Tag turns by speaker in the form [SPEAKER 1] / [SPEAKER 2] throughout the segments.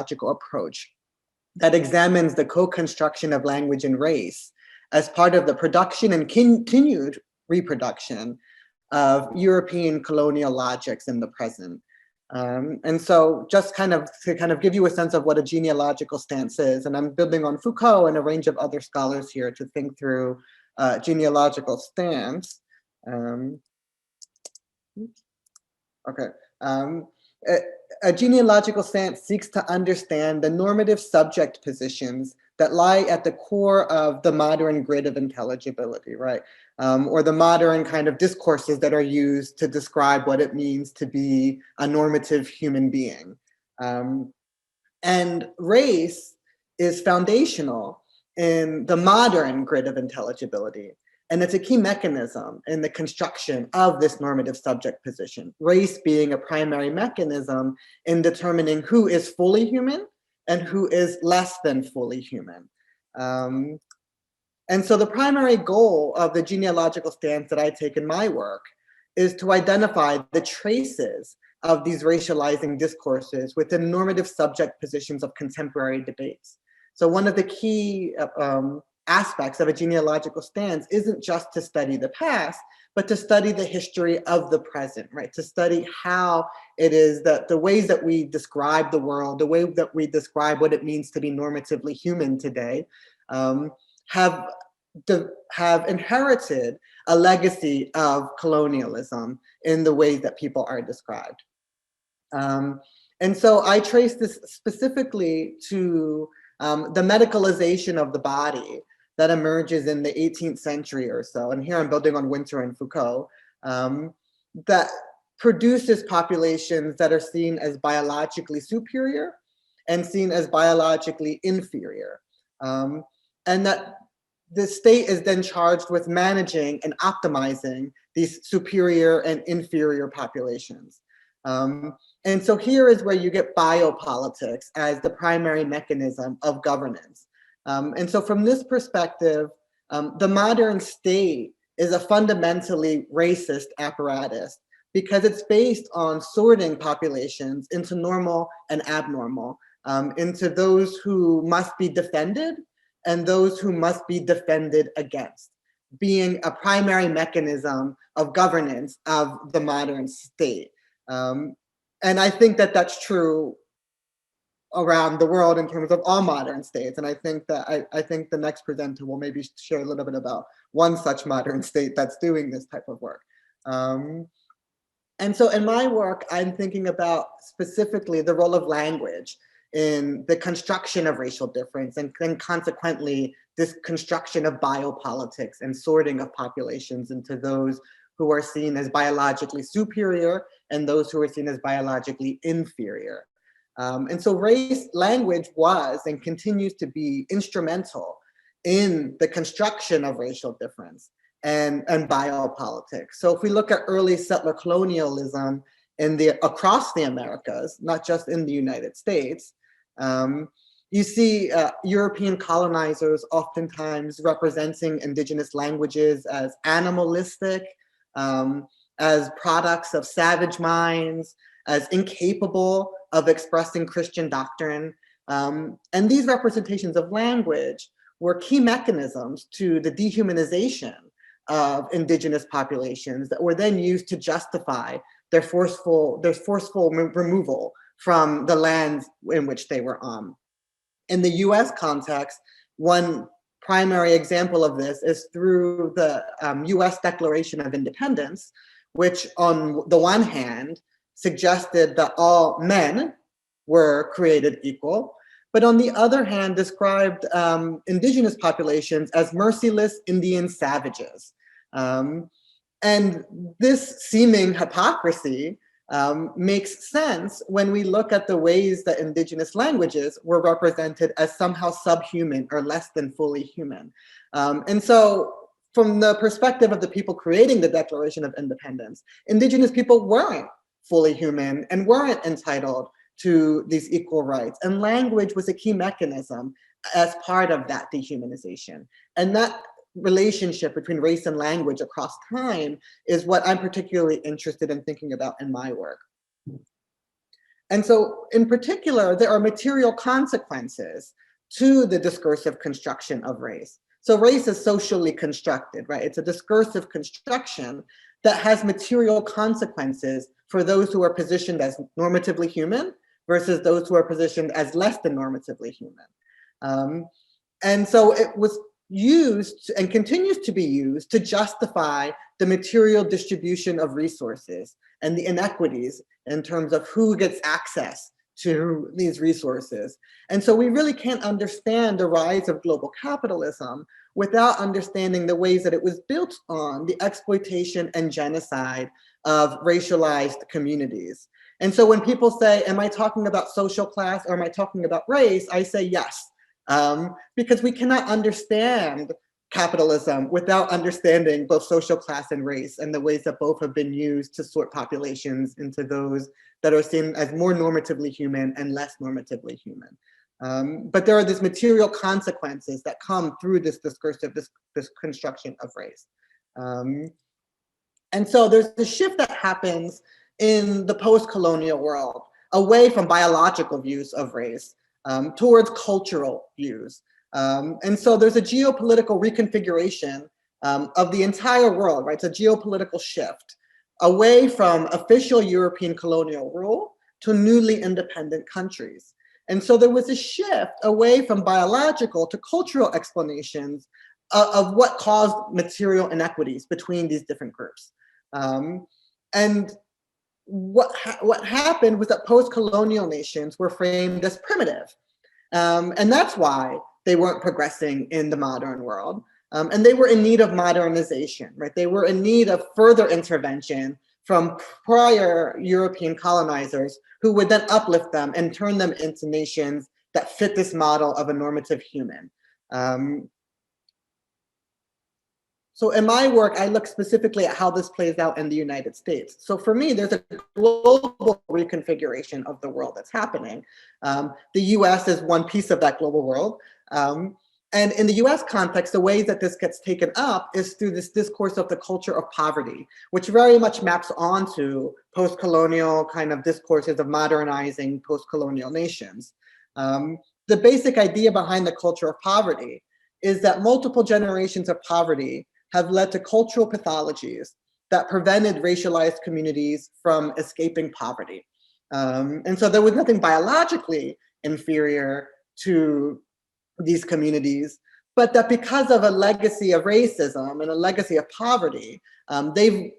[SPEAKER 1] genealogical approach that examines the co-construction of language and race as part of the production and continued reproduction of European colonial logics in the present. And so just to give you a sense of what a genealogical stance is, and I'm building on Foucault and a range of other scholars here to think through genealogical stance. A genealogical stance seeks to understand the normative subject positions that lie at the core of the modern grid of intelligibility, right? Or the modern kind of discourses that are used to describe what it means to be a normative human being. And race is foundational in the modern grid of intelligibility. And it's a key mechanism in the construction of this normative subject position, race being a primary mechanism in determining who is fully human and who is less than fully human. And so the primary goal of the genealogical stance that I take in my work is to identify the traces of these racializing discourses within normative subject positions of contemporary debates. So one of the key aspects of a genealogical stance isn't just to study the past, but to study the history of the present, right? To study how it is that the ways that we describe the world, the way that we describe what it means to be normatively human today, have inherited a legacy of colonialism in the ways that people are described. And so I trace this specifically to the medicalization of the body that emerges in the 18th century or so. And here I'm building on Winter and Foucault, that produces populations that are seen as biologically superior and seen as biologically inferior. And that the state is then charged with managing and optimizing these superior and inferior populations. And so here is where you get biopolitics as the primary mechanism of governance. And so from this perspective, the modern state is a fundamentally racist apparatus because it's based on sorting populations into normal and abnormal, into those who must be defended and those who must be defended against, being a primary mechanism of governance of the modern state. And I think that that's true around the world in terms of all modern states. And I think that I think the next presenter will maybe share a little bit about one such modern state that's doing this type of work. And so in my work, I'm thinking about specifically the role of language in the construction of racial difference and consequently this construction of biopolitics and sorting of populations into those who are seen as biologically superior and those who are seen as biologically inferior. And so language was and continues to be instrumental in the construction of racial difference and biopolitics. So if we look at early settler colonialism across the Americas, not just in the United States, you see European colonizers oftentimes representing indigenous languages as animalistic, as products of savage minds, as incapable of expressing Christian doctrine. And these representations of language were key mechanisms to the dehumanization of indigenous populations that were then used to justify their forceful removal from the lands in which they were on. In the US context, one primary example of this is through the US Declaration of Independence, which on the one hand suggested that all men were created equal, but on the other hand described indigenous populations as merciless Indian savages. And this seeming hypocrisy makes sense when we look at the ways that indigenous languages were represented as somehow subhuman or less than fully human. And so from the perspective of the people creating the Declaration of Independence, indigenous people weren't fully human and weren't entitled to these equal rights. And language was a key mechanism as part of that dehumanization. And that relationship between race and language across time is what I'm particularly interested in thinking about in my work. And so in particular, there are material consequences to the discursive construction of race. So race is socially constructed, right? It's a discursive construction that has material consequences for those who are positioned as normatively human versus those who are positioned as less than normatively human. And so it was used and continues to be used to justify the material distribution of resources and the inequities in terms of who gets access to these resources. And so we really can't understand the rise of global capitalism without understanding the ways that it was built on the exploitation and genocide of racialized communities. And so when people say, am I talking about social class or am I talking about race? I say yes, because we cannot understand capitalism without understanding both social class and race and the ways that both have been used to sort populations into those that are seen as more normatively human and less normatively human. But there are these material consequences that come through this discursive, this construction of race. And so there's a shift that happens in the post-colonial world away from biological views of race towards cultural views. And so there's a geopolitical reconfiguration of the entire world, right? It's a geopolitical shift away from official European colonial rule to newly independent countries. And so there was a shift away from biological to cultural explanations of what caused material inequities between these different groups. And what happened was that post-colonial nations were framed as primitive. And that's why they weren't progressing in the modern world. And they were in need of modernization, right? They were in need of further intervention from prior European colonizers who would then uplift them and turn them into nations that fit this model of a normative human. So in my work, I look specifically at how this plays out in the United States. So for me, there's a global reconfiguration of the world that's happening. The US is one piece of that global world. And in the US context, the way that this gets taken up is through this discourse of the culture of poverty, which very much maps onto post-colonial kind of discourses of modernizing post-colonial nations. The basic idea behind the culture of poverty is that multiple generations of poverty have led to cultural pathologies that prevented racialized communities from escaping poverty. And so there was nothing biologically inferior to these communities, but that because of a legacy of racism and a legacy of poverty, they've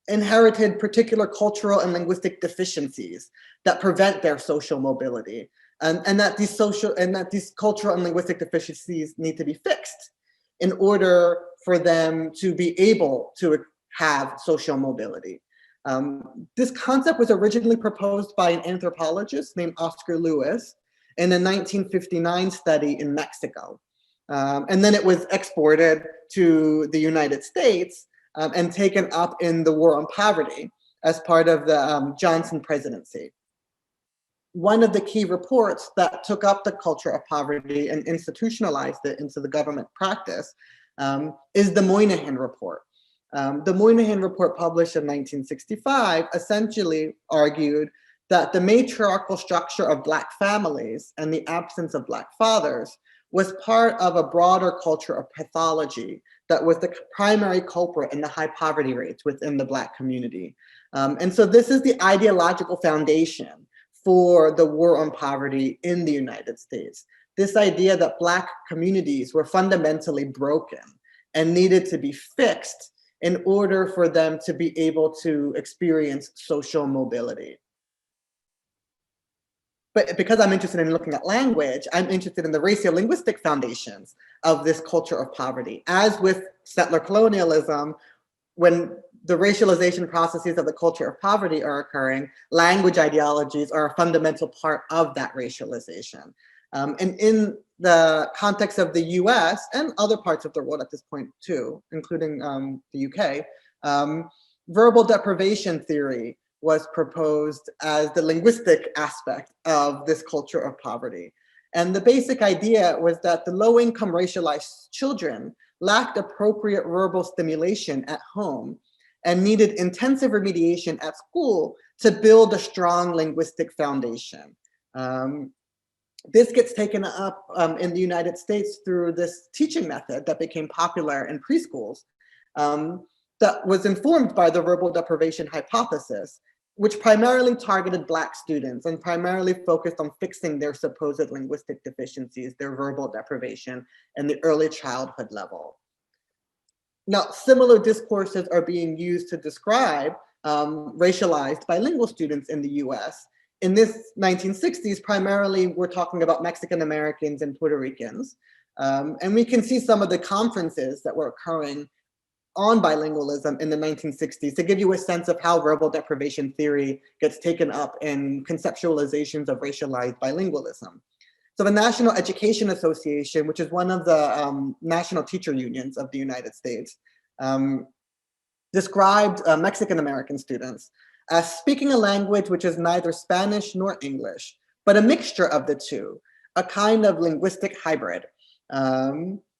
[SPEAKER 1] inherited particular cultural and linguistic deficiencies that prevent their social mobility. And that these cultural and linguistic deficiencies need to be fixed in order for them to be able to have social mobility. This concept was originally proposed by an anthropologist named Oscar Lewis in a 1959 study in Mexico. And then it was exported to the United States and taken up in the War on Poverty as part of the Johnson presidency. One of the key reports that took up the culture of poverty and institutionalized it into the government practice is the Moynihan Report. The Moynihan Report, published in 1965, essentially argued that the matriarchal structure of Black families and the absence of Black fathers was part of a broader culture of pathology that was the primary culprit in the high poverty rates within the Black community. And so this is the ideological foundation for the war on poverty in the United States. This idea that Black communities were fundamentally broken and needed to be fixed in order for them to be able to experience social mobility. But because I'm interested in looking at language, I'm interested in the racial linguistic foundations of this culture of poverty. As with settler colonialism, when the racialization processes of the culture of poverty are occurring, language ideologies are a fundamental part of that racialization. And in the context of the US and other parts of the world at this point too, including the UK, verbal deprivation theory was proposed as the linguistic aspect of this culture of poverty. And the basic idea was that the low-income racialized children lacked appropriate verbal stimulation at home and needed intensive remediation at school to build a strong linguistic foundation. This gets taken up in the United States through this teaching method that became popular in preschools that was informed by the verbal deprivation hypothesis, which primarily targeted Black students and primarily focused on fixing their supposed linguistic deficiencies, their verbal deprivation, and the early childhood level. Now, similar discourses are being used to describe racialized bilingual students in the US. In this 1960s, primarily, we're talking about Mexican Americans and Puerto Ricans. And we can see some of the conferences that were occurring on bilingualism in the 1960s to give you a sense of how verbal deprivation theory gets taken up in conceptualizations of racialized bilingualism. So the National Education Association, which is one of the national teacher unions of the United States, described Mexican American students as speaking a language which is neither Spanish nor English, but a mixture of the two, a kind of linguistic hybrid.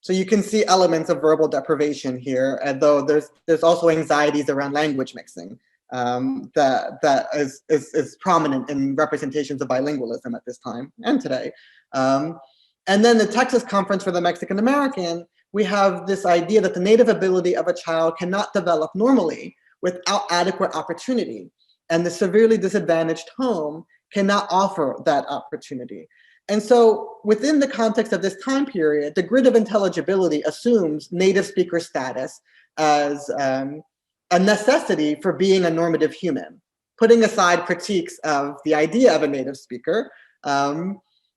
[SPEAKER 1] So you can see elements of verbal deprivation here, although there's also anxieties around language mixing that is prominent in representations of bilingualism at this time and today. And then the Texas Conference for the Mexican American, we have this idea that the native ability of a child cannot develop normally without adequate opportunity, and the severely disadvantaged home cannot offer that opportunity. And so within the context of this time period, the grid of intelligibility assumes native speaker status as a necessity for being a normative human. Putting aside critiques of the idea of a native speaker,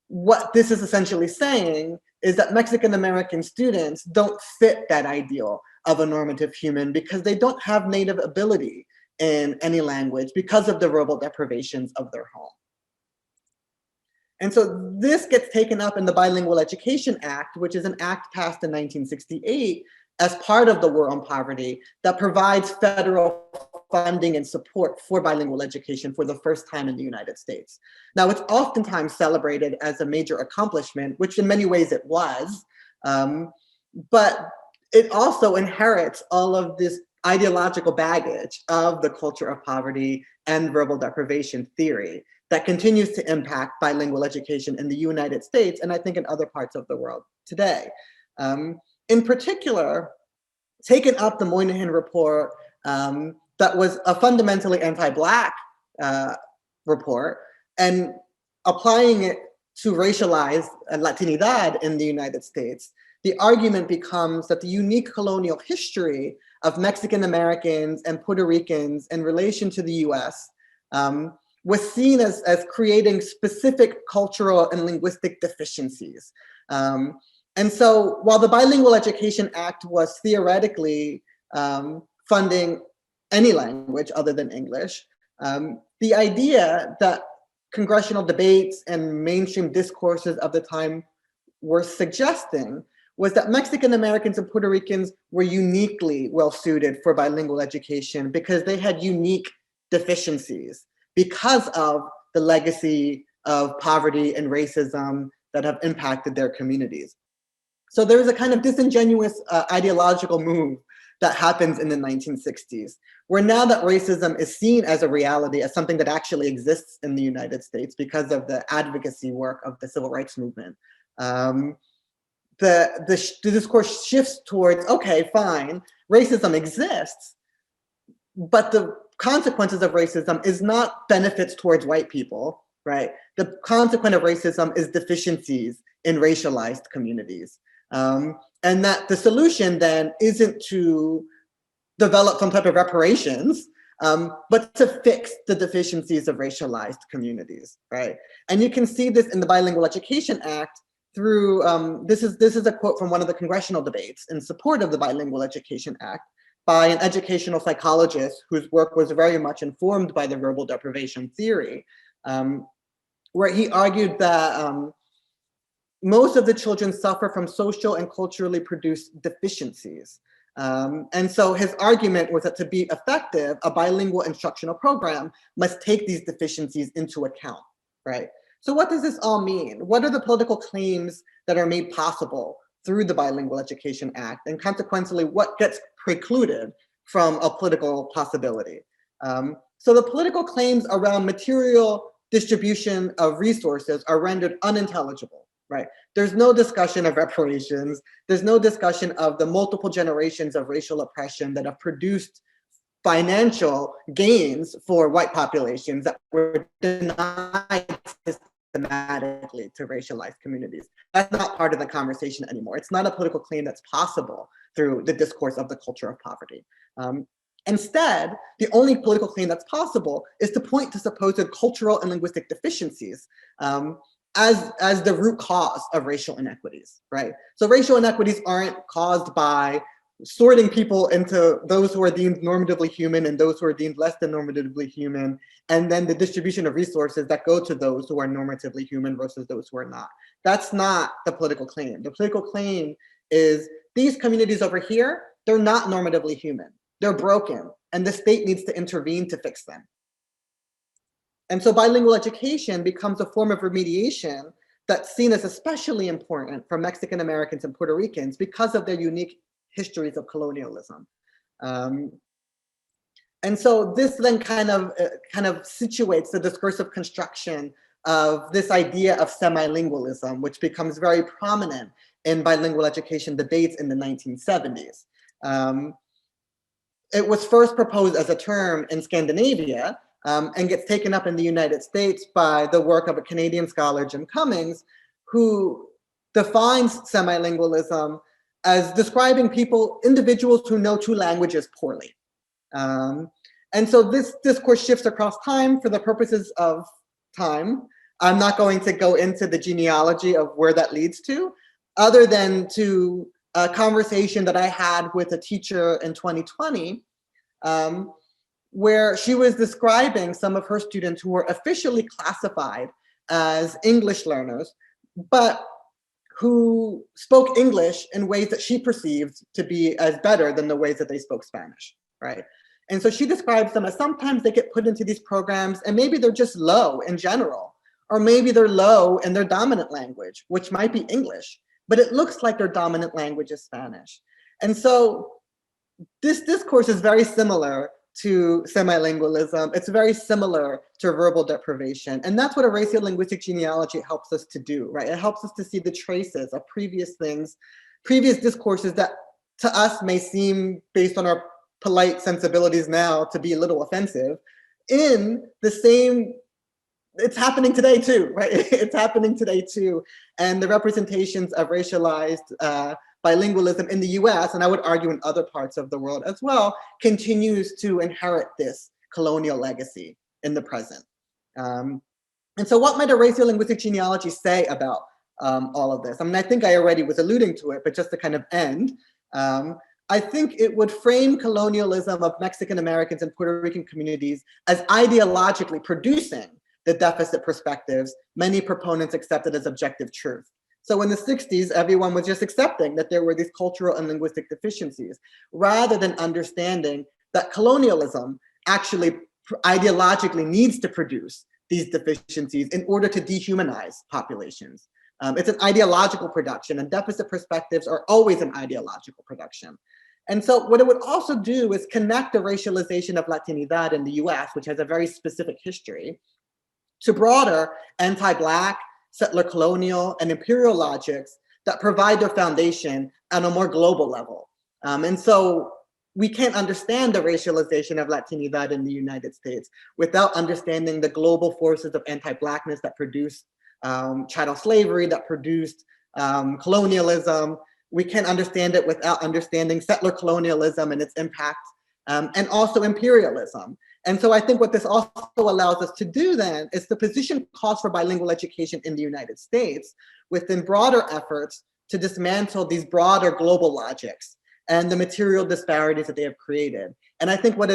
[SPEAKER 1] what this is essentially saying is that Mexican American students don't fit that ideal of a normative human because they don't have native ability in any language because of the verbal deprivations of their home. And so this gets taken up in the Bilingual Education Act, which is an act passed in 1968 as part of the War on Poverty that provides federal funding and support for bilingual education for the first time in the United States. Now, it's oftentimes celebrated as a major accomplishment, which in many ways it was, but it also inherits all of this ideological baggage of the culture of poverty and verbal deprivation theory that continues to impact bilingual education in the United States, and I think in other parts of the world today. In particular, taken up the Moynihan Report that was a fundamentally anti-Black report and applying it to racialized Latinidad in the United States, the argument becomes that the unique colonial history of Mexican Americans and Puerto Ricans in relation to the US was seen as creating specific cultural and linguistic deficiencies. And so while the Bilingual Education Act was theoretically funding any language other than English, the idea that congressional debates and mainstream discourses of the time were suggesting was that Mexican Americans and Puerto Ricans were uniquely well suited for bilingual education because they had unique deficiencies because of the legacy of poverty and racism that have impacted their communities. So there is a kind of disingenuous ideological move that happens in the 1960s, where now that racism is seen as a reality, as something that actually exists in the United States because of the advocacy work of the civil rights movement, the discourse shifts towards, okay, fine, racism exists, but the consequences of racism is not benefits towards white people, right? The consequence of racism is deficiencies in racialized communities. And that the solution then isn't to develop some type of reparations, but to fix the deficiencies of racialized communities, right? And you can see this in the Bilingual Education Act through, this is a quote from one of the congressional debates in support of the Bilingual Education Act by an educational psychologist whose work was very much informed by the verbal deprivation theory, where he argued that most of the children suffer from social and culturally produced deficiencies. And so his argument was that to be effective, a bilingual instructional program must take these deficiencies into account, right? So what does this all mean? What are the political claims that are made possible through the Bilingual Education Act? And consequently, what gets precluded from a political possibility? So the political claims around material distribution of resources are rendered unintelligible, right? There's no discussion of reparations. There's no discussion of the multiple generations of racial oppression that have produced financial gains for white populations that were denied systematically to racialized communities. That's not part of the conversation anymore. It's not a political claim that's possible through the discourse of the culture of poverty. Instead, the only political claim that's possible is to point to supposed cultural and linguistic deficiencies as the root cause of racial inequities, right? So racial inequities aren't caused by sorting people into those who are deemed normatively human and those who are deemed less than normatively human, and then the distribution of resources that go to those who are normatively human versus those who are not. That's not the political claim. The political claim is these communities over here, they're not normatively human. They're broken, and the state needs to intervene to fix them. And so bilingual education becomes a form of remediation that's seen as especially important for Mexican Americans and Puerto Ricans because of their unique histories of colonialism. And so this then kind of situates the discursive construction of this idea of semilingualism, which becomes very prominent in bilingual education debates in the 1970s. It was first proposed as a term in Scandinavia and gets taken up in the United States by the work of a Canadian scholar, Jim Cummings, who defines semilingualism as describing individuals who know two languages poorly. And so this discourse shifts across time for the purposes of time. I'm not going to go into the genealogy of where that leads to, other than to a conversation that I had with a teacher in 2020, where she was describing some of her students who were officially classified as English learners, but who spoke English in ways that she perceived to be as better than the ways that they spoke Spanish, right? And so she describes them as sometimes they get put into these programs and maybe they're just low in general, or maybe they're low in their dominant language, which might be English, but it looks like their dominant language is Spanish. And so this discourse is very similar to semilingualism. It's very similar to verbal deprivation. And that's what a racial-linguistic genealogy helps us to do, right? It helps us to see the traces of previous things, previous discourses that to us may seem, based on our polite sensibilities now, to be a little offensive, in the same, it's happening today too, right? It's happening today too. And the representations of racialized bilingualism in the US, and I would argue in other parts of the world as well, continues to inherit this colonial legacy in the present. And so what might a racial linguistic genealogy say about all of this? I mean, I think I already was alluding to it, but just to kind of end, I think it would frame colonialism of Mexican Americans and Puerto Rican communities as ideologically producing the deficit perspectives many proponents accepted as objective truth. So in the 60s, everyone was just accepting that there were these cultural and linguistic deficiencies, rather than understanding that colonialism actually ideologically needs to produce these deficiencies in order to dehumanize populations. It's an ideological production, and deficit perspectives are always an ideological production. And so what it would also do is connect the racialization of Latinidad in the US, which has a very specific history, to broader anti-Black, settler colonial, and imperial logics that provide their foundation on a more global level. And so we can't understand the racialization of Latinidad in the United States without understanding the global forces of anti-Blackness that produced chattel slavery, that produced colonialism. We can't understand it without understanding settler colonialism and its impact, and also imperialism. And so I think what this also allows us to do then is to position calls for bilingual education in the United States within broader efforts to dismantle these broader global logics and the material disparities that they have created. And I think what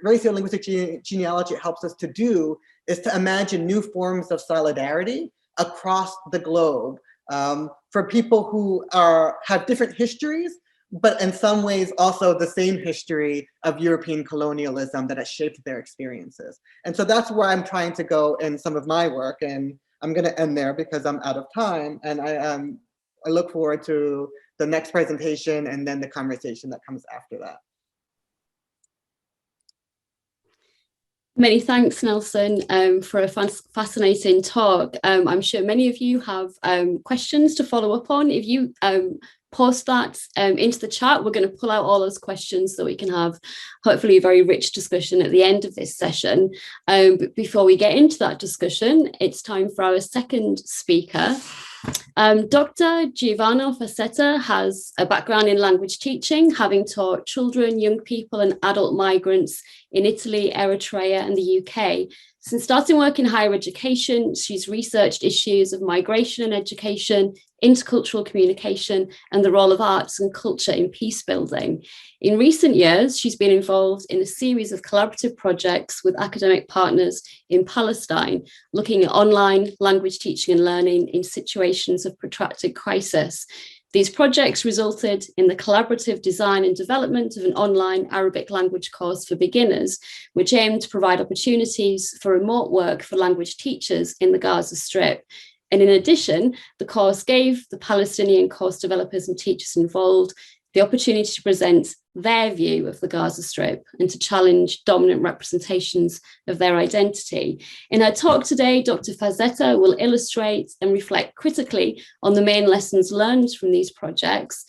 [SPEAKER 1] racial linguistic genealogy helps us to do is to imagine new forms of solidarity across the globe for people who have different histories, but in some ways also the same history of European colonialism that has shaped their experiences. And so that's where I'm trying to go in some of my work, and I'm gonna end there because I'm out of time, and I look forward to the next presentation and then the conversation that comes after that.
[SPEAKER 2] Many thanks, Nelson, for a fascinating talk. I'm sure many of you have questions to follow up on. If you post that into the chat, we're going to pull out all those questions so we can have hopefully a very rich discussion at the end of this session. But before we get into that discussion, it's time for our second speaker. Dr. Giovanna Fassetta has a background in language teaching, having taught children, young people and adult migrants in Italy, Eritrea and the UK. Since starting work in higher education, she's researched issues of migration and education, intercultural communication and the role of arts and culture in peace building. In recent years, she's been involved in a series of collaborative projects with academic partners in Palestine, looking at online language teaching and learning in situations of protracted crisis. These projects resulted in the collaborative design and development of an online Arabic language course for beginners, which aimed to provide opportunities for remote work for language teachers in the Gaza Strip. And in addition, the course gave the Palestinian course developers and teachers involved the opportunity to present their view of the Gaza Strip and to challenge dominant representations of their identity. In her talk today, Dr. Fassetta will illustrate and reflect critically on the main lessons learned from these projects.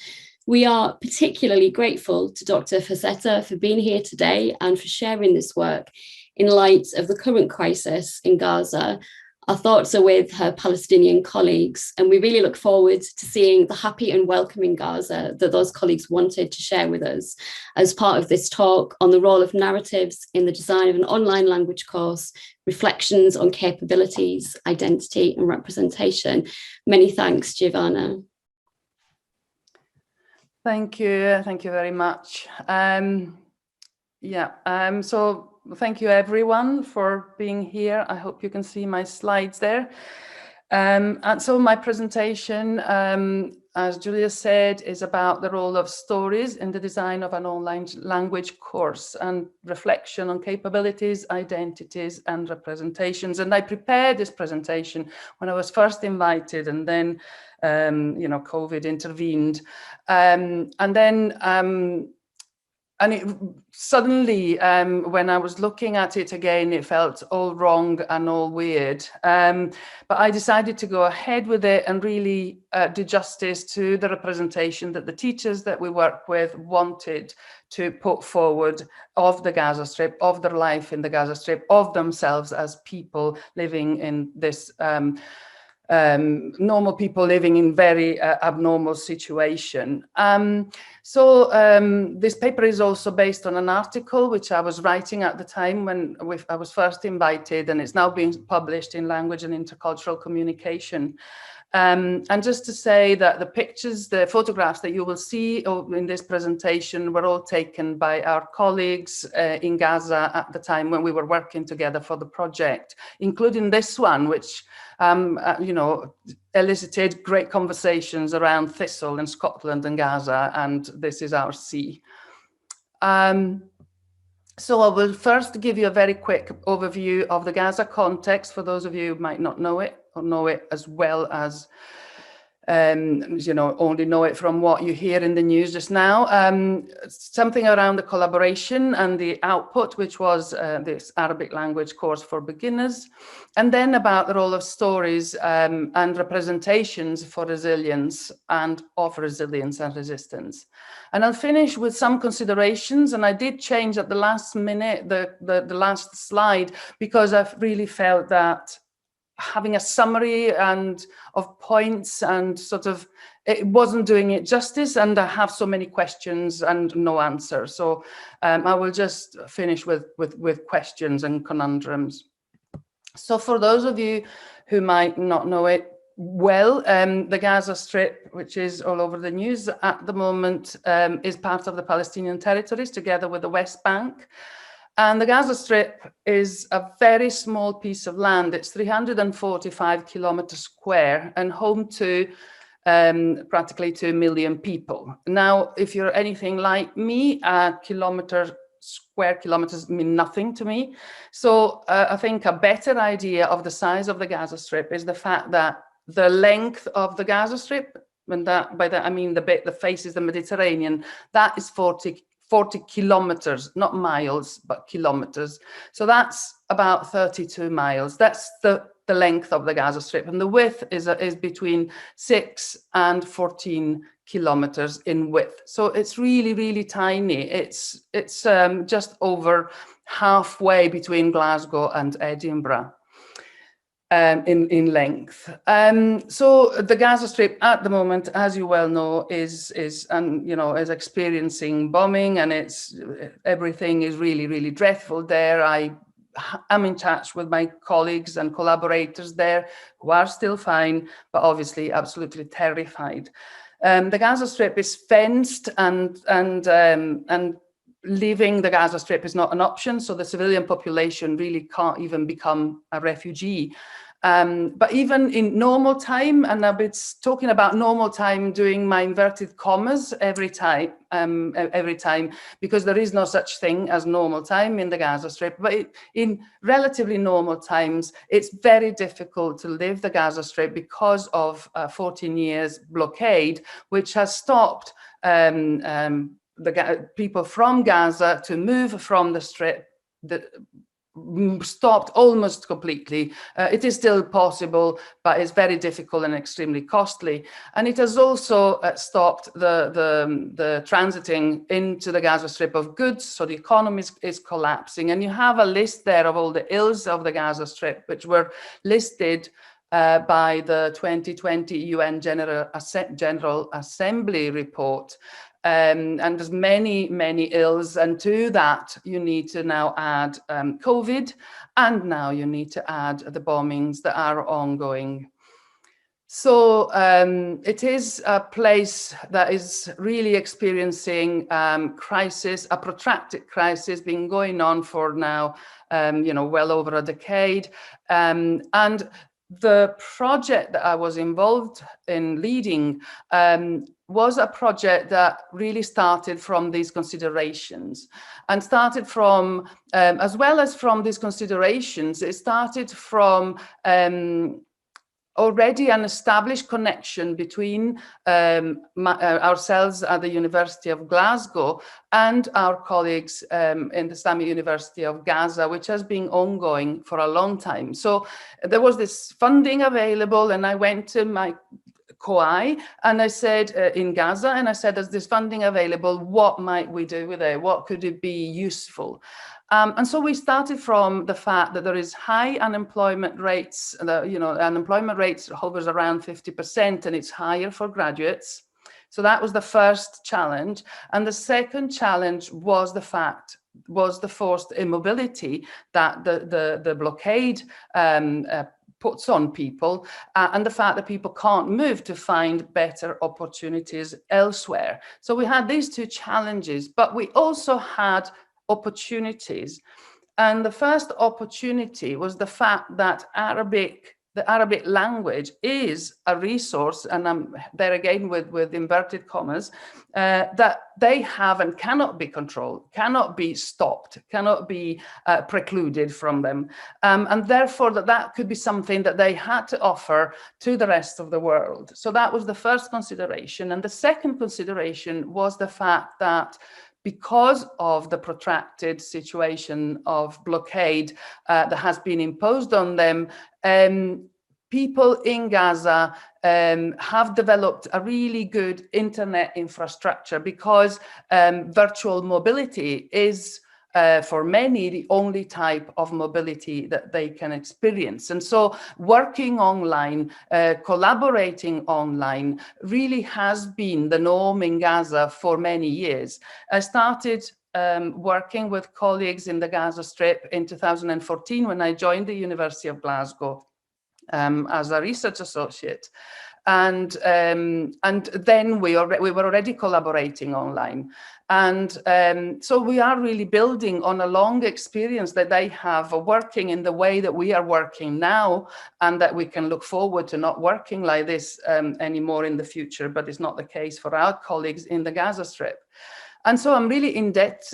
[SPEAKER 2] We are particularly grateful to Dr. Fassetta for being here today and for sharing this work in light of the current crisis in Gaza. Our thoughts are with her Palestinian colleagues, and we really look forward to seeing the happy and welcoming Gaza that those colleagues wanted to share with us as part of this talk on the role of narratives in the design of an online language course, reflections on capabilities, identity and representation. Many thanks, Giovanna.
[SPEAKER 3] Thank you very much. So thank you everyone for being here. I hope you can see my slides there. And so my presentation, as Julia said, is about the role of stories in the design of an online language course and reflection on capabilities, identities and representations. And I prepared this presentation when I was first invited, and then COVID intervened. And it suddenly, when I was looking at it again, it felt all wrong and all weird. But I decided to go ahead with it and really do justice to the representation that the teachers that we work with wanted to put forward of the Gaza Strip, of their life in the Gaza Strip, of themselves as people living in this normal people living in very abnormal situation. This paper is also based on an article which I was writing at the time when I was first invited, and it's now being published in Language and Intercultural Communication. And just to say that the pictures, the photographs that you will see in this presentation were all taken by our colleagues in Gaza at the time when we were working together for the project, including this one, which elicited great conversations around Thistle in Scotland and Gaza, and this is our sea. So I will first give you a very quick overview of the Gaza context for those of you who might not know it or know it as well as only know it from what you hear in the news just now. Something around the collaboration and the output, which was this Arabic language course for beginners, and then about the role of stories and representations for resilience and of resilience and resistance. And I'll finish with some considerations, and I did change at the last minute the last slide because I really felt that having a summary and of points and sort of it wasn't doing it justice, and I have so many questions and no answer. So I will just finish with questions and conundrums. So for those of you who might not know it well, the Gaza Strip, which is all over the news at the moment, is part of the Palestinian territories together with the West Bank. And the Gaza Strip is a very small piece of land. It's 345 kilometers square and home to practically 2 million people. Now, if you're anything like me, square kilometers mean nothing to me. So I think a better idea of the size of the Gaza Strip is the fact that the length of the Gaza Strip, and by that I mean the bit that faces the Mediterranean, that is 40 40 kilometers, not miles, but kilometers. So that's about 32 miles. That's the length of the Gaza Strip, and the width is between 6 and 14 kilometers in width. So it's really, really tiny. It's just over halfway between Glasgow and Edinburgh. In length. So the Gaza Strip at the moment, as you well know, is experiencing bombing, and everything is really, really dreadful there. I'm in touch with my colleagues and collaborators there who are still fine, but obviously absolutely terrified. The Gaza Strip is fenced, and leaving the Gaza Strip is not an option. So the civilian population really can't even become a refugee. But even in normal time, and I've been talking about normal time doing my inverted commas every time, because there is no such thing as normal time in the Gaza Strip. But in relatively normal times, it's very difficult to live the Gaza Strip because of 14 years blockade, which has stopped the people from Gaza to move from the Strip. Stopped almost completely. It is still possible, but it's very difficult and extremely costly. And it has also stopped the transiting into the Gaza Strip of goods, so the economy is collapsing. And you have a list there of all the ills of the Gaza Strip, which were listed by the 2020 UN General Assembly report. And there's many, many ills, and to that you need to now add COVID, and now you need to add the bombings that are ongoing. So it is a place that is really experiencing crisis, a protracted crisis, been going on for now, well over a decade, and the project that I was involved in leading was a project that really started from these considerations, and started from, as well as from these considerations, it started from already an established connection between ourselves at the University of Glasgow and our colleagues in the Islamic University of Gaza, which has been ongoing for a long time. So there was this funding available, and I went to my COI and I said, in Gaza, and I said, there's this funding available, what might we do with it? What could it be useful? And so we started from the fact that there is high unemployment rates, unemployment rates hovers around 50%, and it's higher for graduates. So that was the first challenge. And the second challenge was the forced immobility that the blockade puts on people, and the fact that people can't move to find better opportunities elsewhere. So we had these two challenges, but we also had opportunities. And the first opportunity was the fact that the Arabic language is a resource, and I'm there again with inverted commas, that they have and cannot be controlled, cannot be stopped, cannot be precluded from them. And therefore that could be something that they had to offer to the rest of the world. So that was the first consideration. And the second consideration was the fact that because of the protracted situation of blockade that has been imposed on them, people in Gaza have developed a really good internet infrastructure, because virtual mobility is for many the only type of mobility that they can experience. And so working online, collaborating online really has been the norm in Gaza for many years. I started working with colleagues in the Gaza Strip in 2014 when I joined the University of Glasgow as a research associate. And then we were already collaborating online. And so we are really building on a long experience that they have working in the way that we are working now, and that we can look forward to not working like this anymore in the future, but it's not the case for our colleagues in the Gaza Strip. And so I'm really in debt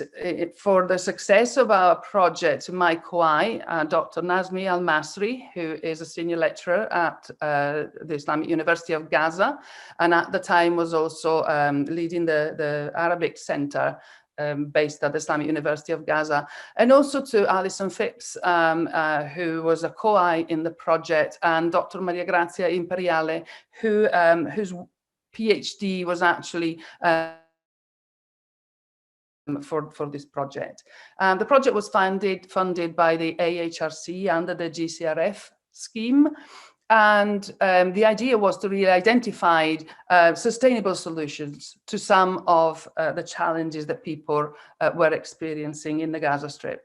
[SPEAKER 3] for the success of our project to my COI, Dr. Nazmi Al-Masri, who is a senior lecturer at the Islamic University of Gaza, and at the time was also leading the Arabic Center based at the Islamic University of Gaza, and also to Alison Phipps, who was a co-I in the project, and Dr. Maria Grazia Imperiale, whose PhD was actually for this project. The project was funded by the AHRC under the GCRF scheme. And the idea was to really identify sustainable solutions to some of the challenges that people were experiencing in the Gaza Strip.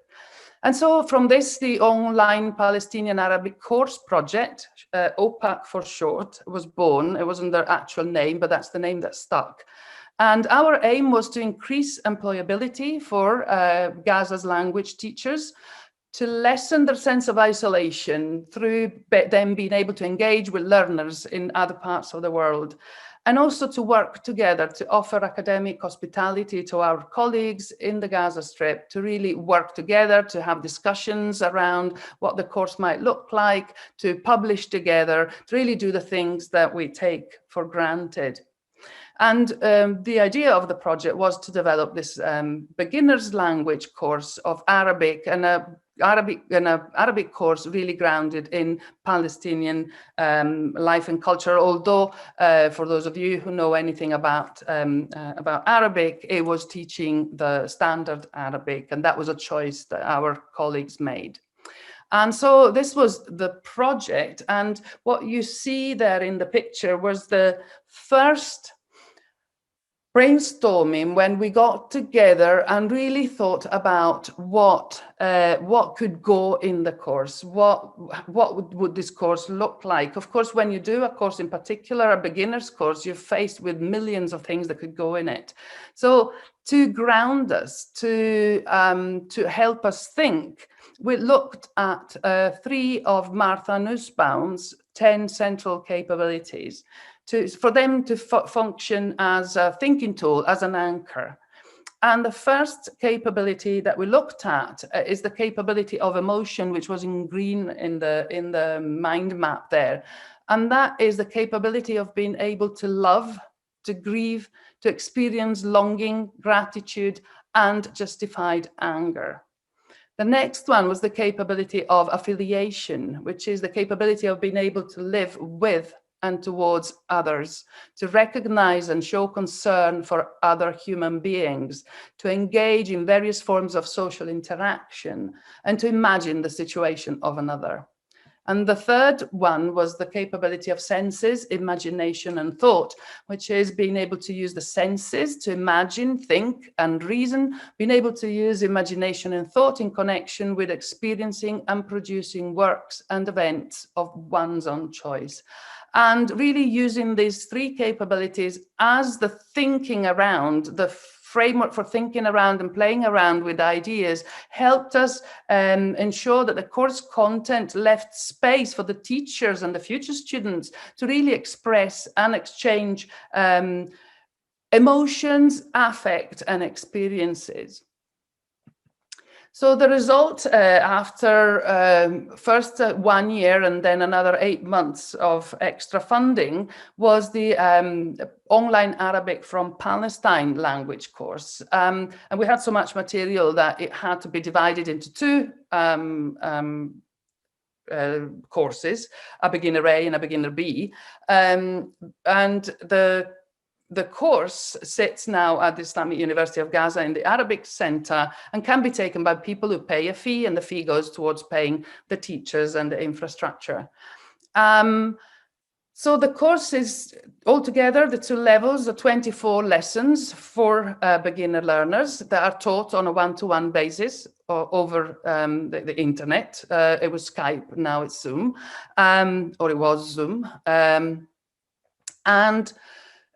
[SPEAKER 3] And so from this, the Online Palestinian Arabic Course Project, OPAC for short, was born. It wasn't their actual name, but that's the name that stuck. And our aim was to increase employability for Gaza's language teachers, to lessen their sense of isolation through them being able to engage with learners in other parts of the world, and also to work together to offer academic hospitality to our colleagues in the Gaza Strip, to really work together, to have discussions around what the course might look like, to publish together, to really do the things that we take for granted. And the idea of the project was to develop this beginner's language course of Arabic, and an Arabic course really grounded in Palestinian life and culture. Although, for those of you who know anything about Arabic, it was teaching the standard Arabic, and that was a choice that our colleagues made. And so this was the project, and what you see there in the picture was the first brainstorming when we got together and really thought about what could go in the course, what would this course look like. Of course, when you do a course, in particular a beginner's course, you're faced with millions of things that could go in it. So to ground us, to help us think, we looked at 3 of Martha Nussbaum's 10 central capabilities, for them to function as a thinking tool, as an anchor. And the first capability that we looked at is the capability of emotion, which was in green in the mind map there. And that is the capability of being able to love, to grieve, to experience longing, gratitude, and justified anger. The next one was the capability of affiliation, which is the capability of being able to live with and towards others, to recognize and show concern for other human beings, to engage in various forms of social interaction, and to imagine the situation of another. And the third one was the capability of senses, imagination, and thought, which is being able to use the senses to imagine, think, and reason, being able to use imagination and thought in connection with experiencing and producing works and events of one's own choice. And really using these 3 capabilities as the thinking around, the framework for thinking around and playing around with ideas, helped us ensure that the course content left space for the teachers and the future students to really express and exchange emotions, affect, and experiences. So the result after first 1 year and then another 8 months of extra funding was the Online Arabic from Palestine language course. And we had so much material that it had to be divided into 2 courses, a beginner A and a beginner B. And the course sits now at the Islamic University of Gaza in the Arabic Center and can be taken by people who pay a fee, and the fee goes towards paying the teachers and the infrastructure. So the course is altogether, the 2 levels, are 24 lessons for beginner learners that are taught on a one-to-one basis over the internet. It was Skype, now it's Zoom, or it was Zoom.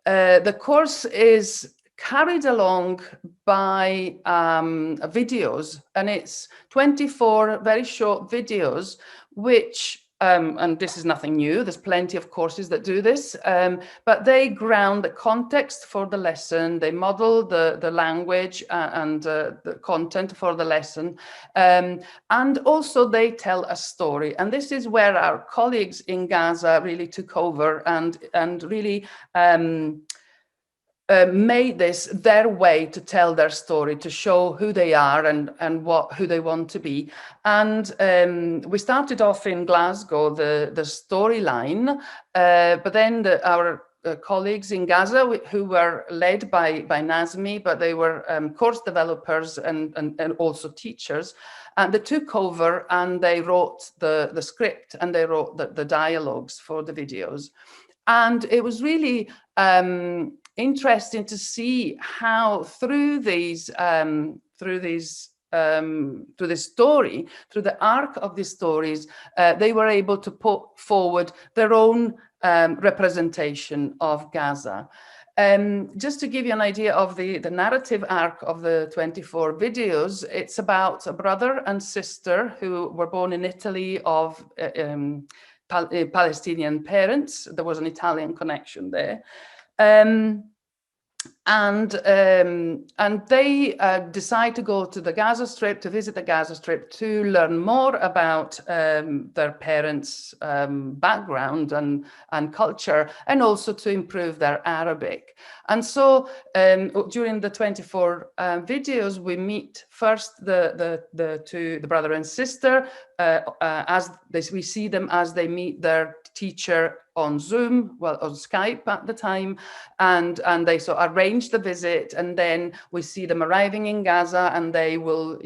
[SPEAKER 3] The course is carried along by videos, and it's 24 very short videos, which, and this is nothing new, there's plenty of courses that do this, but they ground the context for the lesson, they model the language and the content for the lesson, and also they tell a story. And this is where our colleagues in Gaza really took over and really made this their way to tell their story, to show who they are and who they want to be. And we started off in Glasgow, the storyline, but then our colleagues in Gaza, who were led by Nazmi, but they were course developers and also teachers, and they took over and they wrote the script and they wrote the dialogues for the videos. And it was really interesting to see how through this story, through the arc of these stories, they were able to put forward their own representation of Gaza. Just to give you an idea of the narrative arc of the 24 videos, it's about a brother and sister who were born in Italy of Palestinian parents. There was an Italian connection there. And they decide to go to the Gaza Strip, to visit the Gaza Strip, to learn more about their parents' background and culture, and also to improve their Arabic. And so during the 24 videos, we meet first the brother and sister we see them as they meet their teacher on Zoom, well, on Skype at the time, and they so arrange the visit, and then we see them arriving in Gaza, and they will,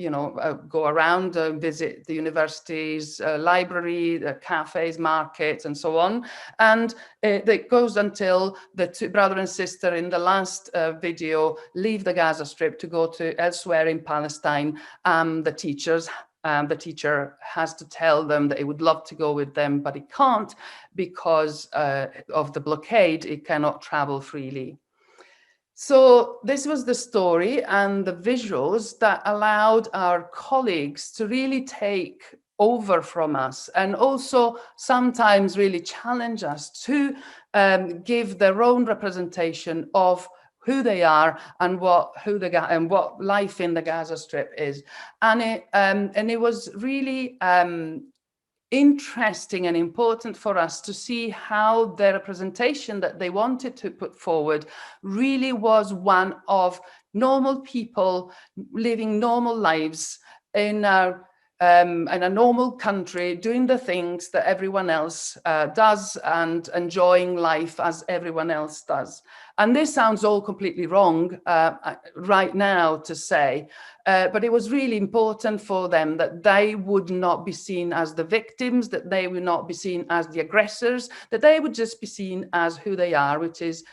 [SPEAKER 3] go around, visit the university's library, the cafes, markets, and so on. And it goes until the two brother and sister in the last video leave the Gaza Strip to go to elsewhere in Palestine. The teacher has to tell them that he would love to go with them, but he can't because of the blockade. He cannot travel freely. So this was the story and the visuals that allowed our colleagues to really take over from us, and also sometimes really challenge us to give their own representation of who they are and what life in the Gaza Strip is. And it was really interesting and important for us to see how the representation that they wanted to put forward really was one of normal people living normal lives in a normal country, doing the things that everyone else does and enjoying life as everyone else does. And this sounds all completely wrong right now to say, but it was really important for them that they would not be seen as the victims, that they would not be seen as the aggressors, that they would just be seen as who they are, which is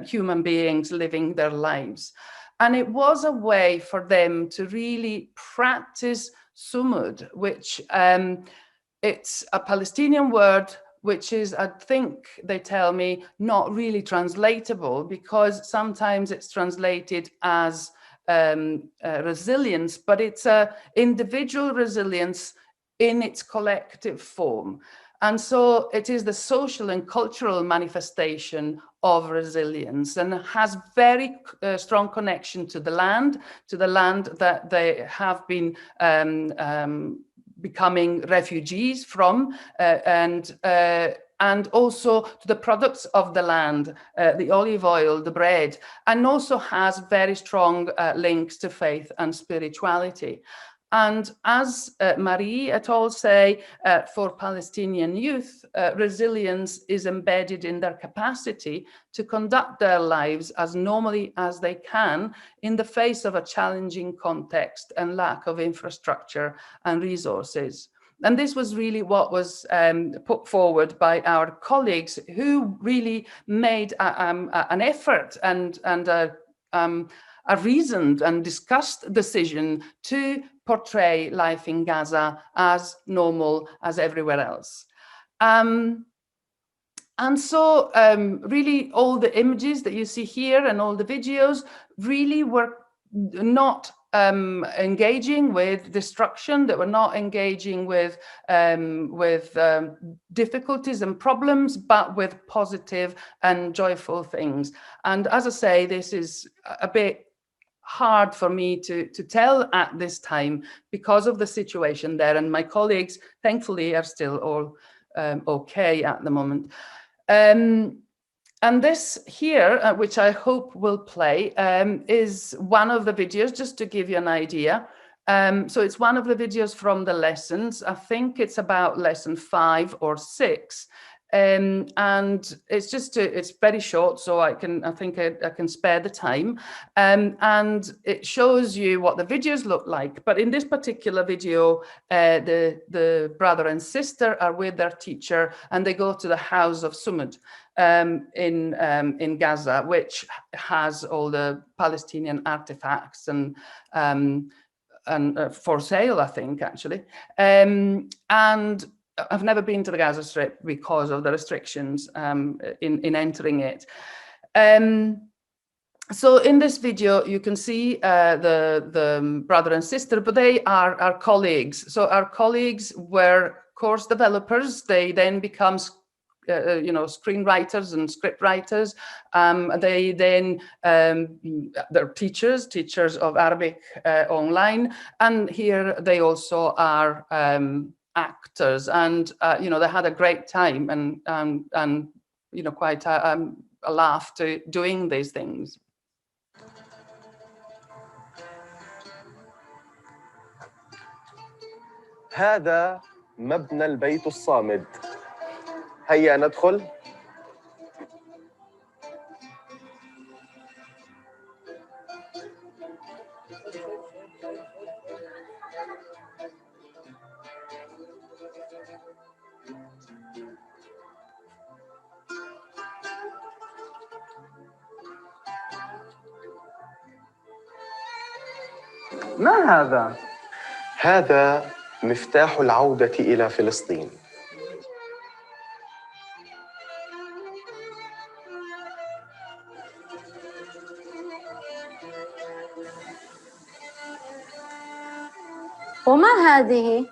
[SPEAKER 3] human beings living their lives. And it was a way for them to really practice Sumud, which it's a Palestinian word, which is, I think they tell me, not really translatable, because sometimes it's translated as resilience, but it's a individual resilience in its collective form. And so it is the social and cultural manifestation of resilience, and has very strong connection to the land that they have been becoming refugees from, and also to the products of the land, the olive oil, the bread, and also has very strong links to faith and spirituality. And as Marie et al. Say, for Palestinian youth, resilience is embedded in their capacity to conduct their lives as normally as they can in the face of a challenging context and lack of infrastructure and resources. And this was really what was put forward by our colleagues, who really made an effort and a reasoned and discussed decision to portray life in Gaza as normal as everywhere else. And so really all the images that you see here and all the videos really were not engaging with destruction, that were not engaging with difficulties and problems, but with positive and joyful things. And as I say, this is a bit hard for me to tell at this time because of the situation there, and my colleagues thankfully are still all okay at the moment. And this here, which I hope will play, is one of the videos, just to give you an idea. So it's one of the videos from the lessons. I think it's about lesson 5 or 6. And it's just, it's very short, so I think I can spare the time. And it shows you what the videos look like. But in this particular video, the brother and sister are with their teacher, and they go to the house of Sumud in Gaza, which has all the Palestinian artifacts and for sale, I think, actually. And I've never been to the Gaza Strip because of the restrictions in entering it. So in this video, you can see the brother and sister, but they are our colleagues. So our colleagues were course developers. They then become screenwriters and script writers. They then, they're teachers of Arabic online. And here they also are actors, and they had a great time and quite a laugh to doing these things.
[SPEAKER 4] هذا مبنى البيت الصامد. هيا ندخل.
[SPEAKER 5] ما هذا؟
[SPEAKER 4] هذا مفتاح العودة إلى فلسطين.
[SPEAKER 6] وما هذه؟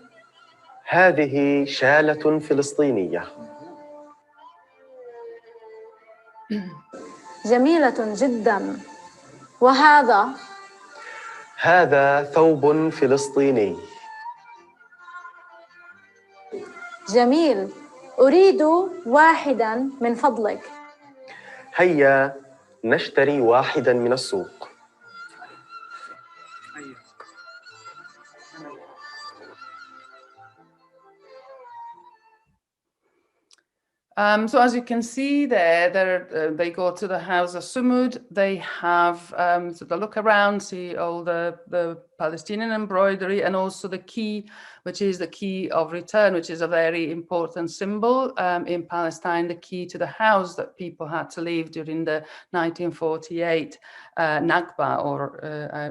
[SPEAKER 4] هذه شالة فلسطينية.
[SPEAKER 6] جميلة جدا. وهذا؟
[SPEAKER 4] هذا ثوب فلسطيني.
[SPEAKER 6] جميل. أريد واحدا من فضلك.
[SPEAKER 4] هيا نشتري واحدا من السوق.
[SPEAKER 3] So as you can see there, they go to the house of Sumud. They have, so they look around, see all the Palestinian embroidery, and also the key, which is the key of return, which is a very important symbol in Palestine, the key to the house that people had to leave during the 1948 Nakba, or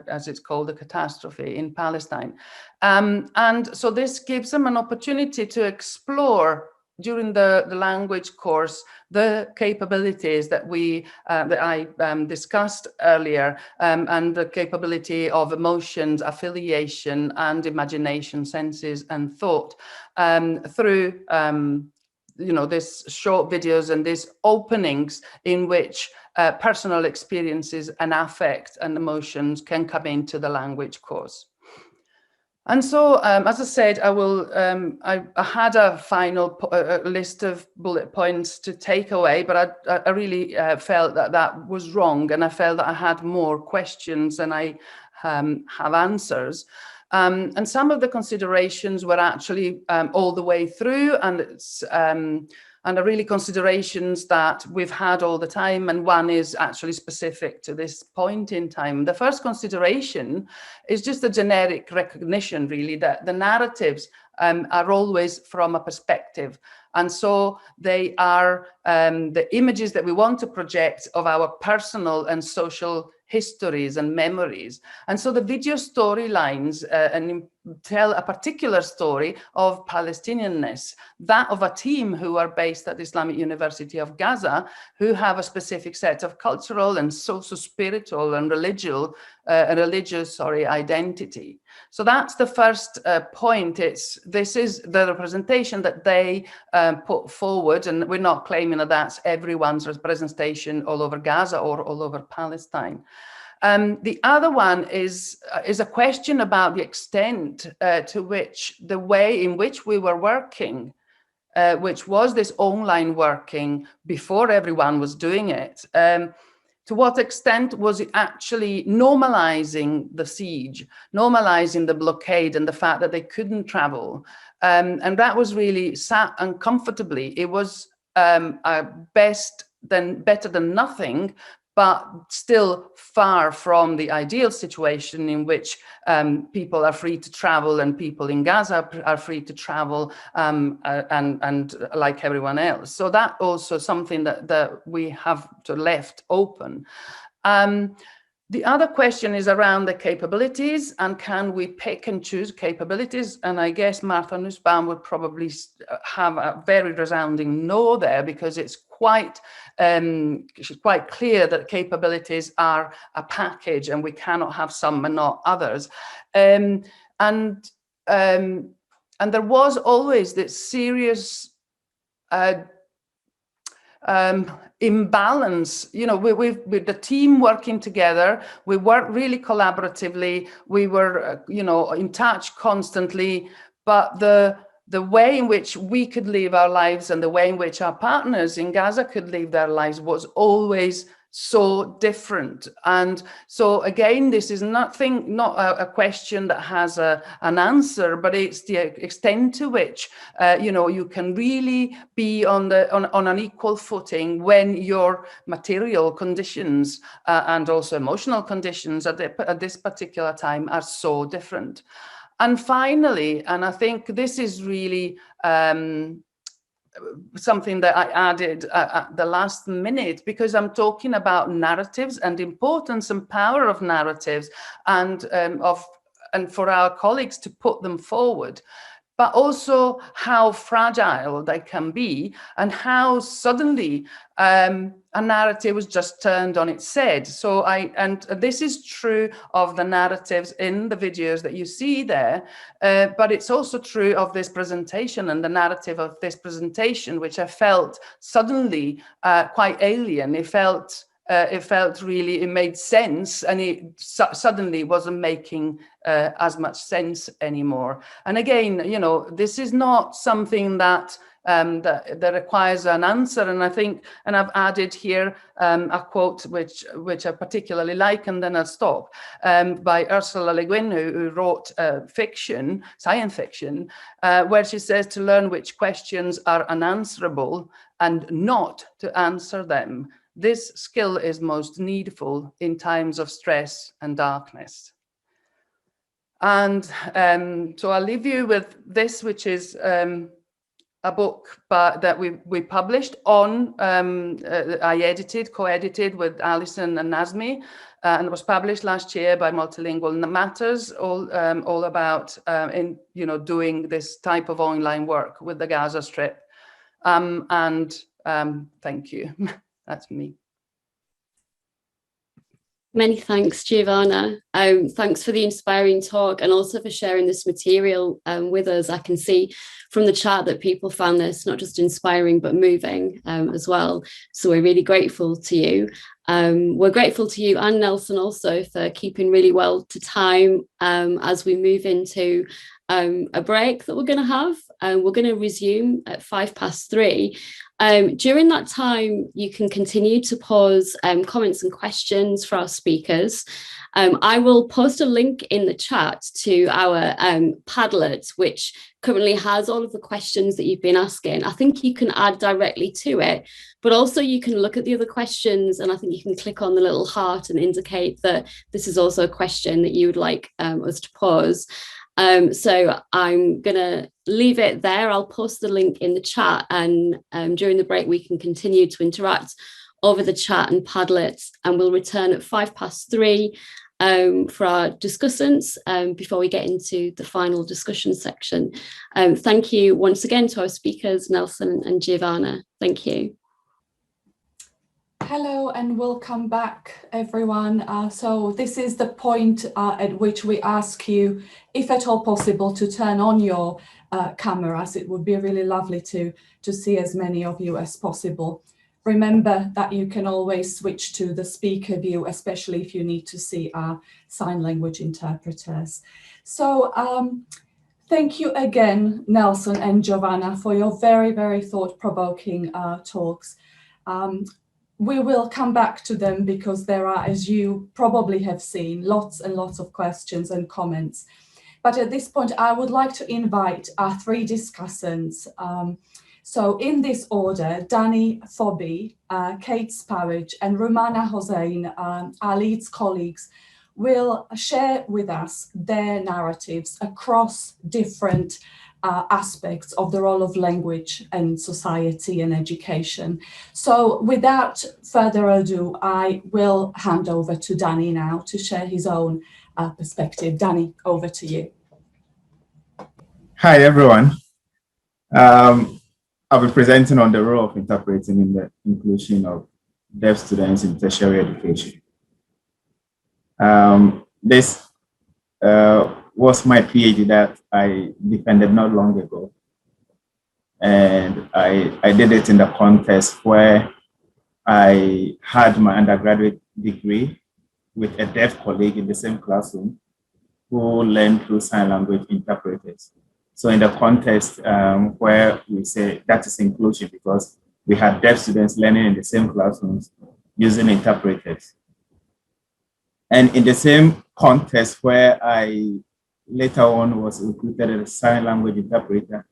[SPEAKER 3] as it's called, the catastrophe in Palestine. And so this gives them an opportunity to explore during the language course the capabilities that I discussed earlier, and the capability of emotions, affiliation, and imagination, senses, and thought through these short videos and these openings in which personal experiences and affect and emotions can come into the language course. And so, as I said, I had a final list of bullet points to take away, but I really felt that was wrong, and I felt that I had more questions than I have answers. And some of the considerations were actually all the way through, and it's and are really considerations that we've had all the time, and one is actually specific to this point in time. The first consideration is just a generic recognition, really, that the narratives are always from a perspective. And so they are the images that we want to project of our personal and social histories and memories. And so the video storylines tell a particular story of Palestinianness, that of a team who are based at the Islamic University of Gaza, who have a specific set of cultural and socio-spiritual and religious identity. So that's the first point. This is the representation that they put forward, and we're not claiming that that's everyone's representation all over Gaza or all over Palestine. The other one is a question about the extent to which the way in which we were working which was this online working before everyone was doing it, to what extent was it actually normalizing the siege, normalizing the blockade and the fact that they couldn't travel? And that was really sat uncomfortably. It was better than nothing, but still far from the ideal situation in which people are free to travel and people in Gaza are free to travel and like everyone else. So that also something that we have to left open. The other question is around the capabilities, and can we pick and choose capabilities? And I guess Martha Nussbaum would probably have a very resounding no there, because it's quite clear that capabilities are a package and we cannot have some and not others. And there was always this serious imbalance, you know, with the team working together. We worked really collaboratively. We were, you know, in touch constantly, but the way in which we could live our lives and the way in which our partners in Gaza could live their lives was always so different. And so again, this is not a question that has an answer, but it's the extent to which you know, you can really be on an equal footing when your material conditions and also emotional conditions at this particular time are so different. And finally, and I think this is really something that I added at the last minute, because I'm talking about narratives and the importance and power of narratives, and for our colleagues to put them forward, but also how fragile they can be and how suddenly a narrative was just turned on its head. So and this is true of the narratives in the videos that you see there, but it's also true of this presentation and the narrative of this presentation, which I felt suddenly quite alien. It felt really, it made sense, and it suddenly wasn't making as much sense anymore. And again, you know, this is not something that that requires an answer. And I think, and I've added here a quote which I particularly like, and then I'll stop, by Ursula Le Guin, who wrote fiction, science fiction, where she says to learn which questions are unanswerable and not to answer them. This skill is most needful in times of stress and darkness. And so I'll leave you with this, which is a book that we published on, I co-edited with Alison and Nazmi, and it was published last year by Multilingual Matters, all about doing this type of online work with the Gaza Strip. Thank you. That's me.
[SPEAKER 2] Many thanks, Giovanna. Thanks for the inspiring talk, and also for sharing this material with us. I can see from the chat that people found this not just inspiring, but moving as well. So we're really grateful to you. We're grateful to you and Nelson also for keeping really well to time as we move into a break that we're going to have. We're going to resume at 3:05. During that time, you can continue to pose comments and questions for our speakers. I will post a link in the chat to our Padlet, which currently has all of the questions that you've been asking. I think you can add directly to it, but also you can look at the other questions, and I think you can click on the little heart and indicate that this is also a question that you would like us to pose. So I'm going to leave it there. I'll post the link in the chat, and during the break we can continue to interact over the chat and Padlets, and we'll return at 3:05 for our discussants before we get into the final discussion section. Thank you once again to our speakers, Nelson and Giovanna. Thank you.
[SPEAKER 5] Hello and welcome back, everyone. So this is the point at which we ask you, if at all possible, to turn on your cameras. It would be really lovely to see as many of you as possible. Remember that you can always switch to the speaker view, especially if you need to see our sign language interpreters. So Thank you again, Nelson and Giovanna, for your very, very thought-provoking talks. We will come back to them because there are, as you probably have seen, lots and lots of questions and comments. But at this point, I would like to invite our three discussants. So in this order, Daniel Fobi, Kate Spowage, and Rumana Hossain, our Leeds colleagues, will share with us their narratives across different aspects of the role of language in society and education. So without further ado, I will hand over to Danny now to share his own perspective. Danny, over to you.
[SPEAKER 7] Hi, everyone. I'll be presenting on the role of interpreting in the inclusion of deaf students in tertiary education. This was my PhD that I defended not long ago. And I did it in the context where I had my undergraduate degree with a deaf colleague in the same classroom who learned through sign language interpreters. So in the context where we say that is inclusion, because we had deaf students learning in the same classrooms using interpreters. And in the same context where I later on was recruited as a sign language interpreter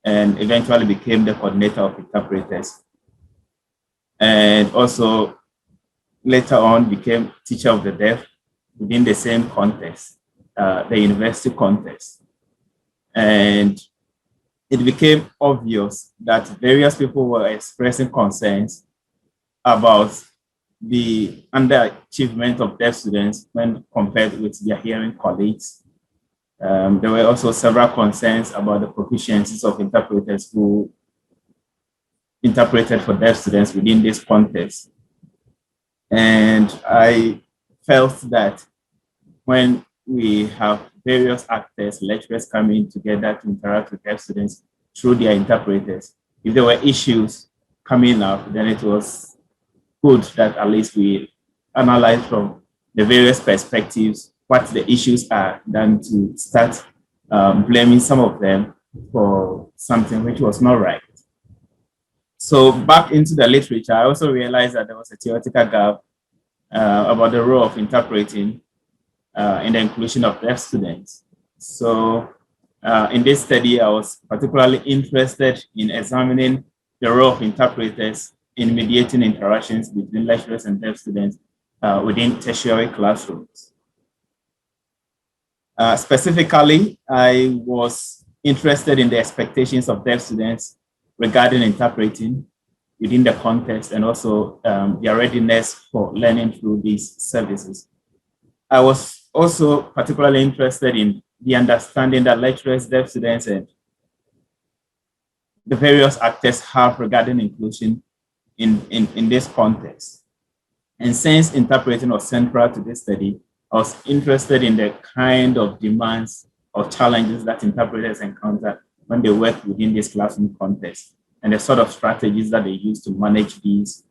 [SPEAKER 7] and eventually became the coordinator of interpreters. And also later on became teacher of the deaf within the same context, the university context. And it became obvious that various people were expressing concerns about the underachievement of deaf students when compared with their hearing colleagues. There were also several concerns about the proficiencies of interpreters who interpreted for deaf students within this context. And I felt that when we have various actors, lecturers coming together to interact with deaf students through their interpreters, if there were issues coming up, then it was good that at least we analyze from the various perspectives what the issues are, than to start blaming some of them for something which was not right. So back into the literature, I also realized that there was a theoretical gap about the role of interpreting in the inclusion of deaf students. So in this study, I was particularly interested in examining the role of interpreters in mediating interactions between lecturers and deaf students within tertiary classrooms. Specifically, I was interested in the expectations of deaf students regarding interpreting within the context and also their readiness for learning through these services. I was also particularly interested in the understanding that lecturers, deaf students, and the various actors have regarding inclusion in this context. And since interpreting was central to this study, I was interested in the kind of demands or challenges that interpreters encounter when they work within this classroom context and the sort of strategies that they use to manage these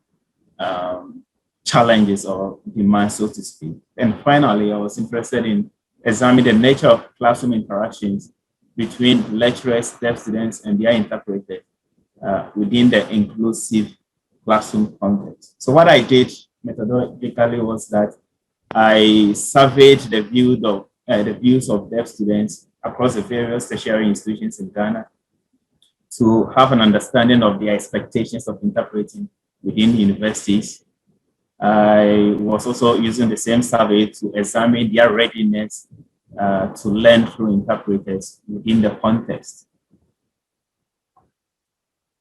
[SPEAKER 7] challenges or demands, so to speak. And finally, I was interested in examining the nature of classroom interactions between lecturers, deaf students, and their interpreters within the inclusive classroom context. So what I did methodologically was that I surveyed the views of deaf students across the various tertiary institutions in Ghana to have an understanding of their expectations of interpreting within universities. I was also using the same survey to examine their readiness to learn through interpreters within the context.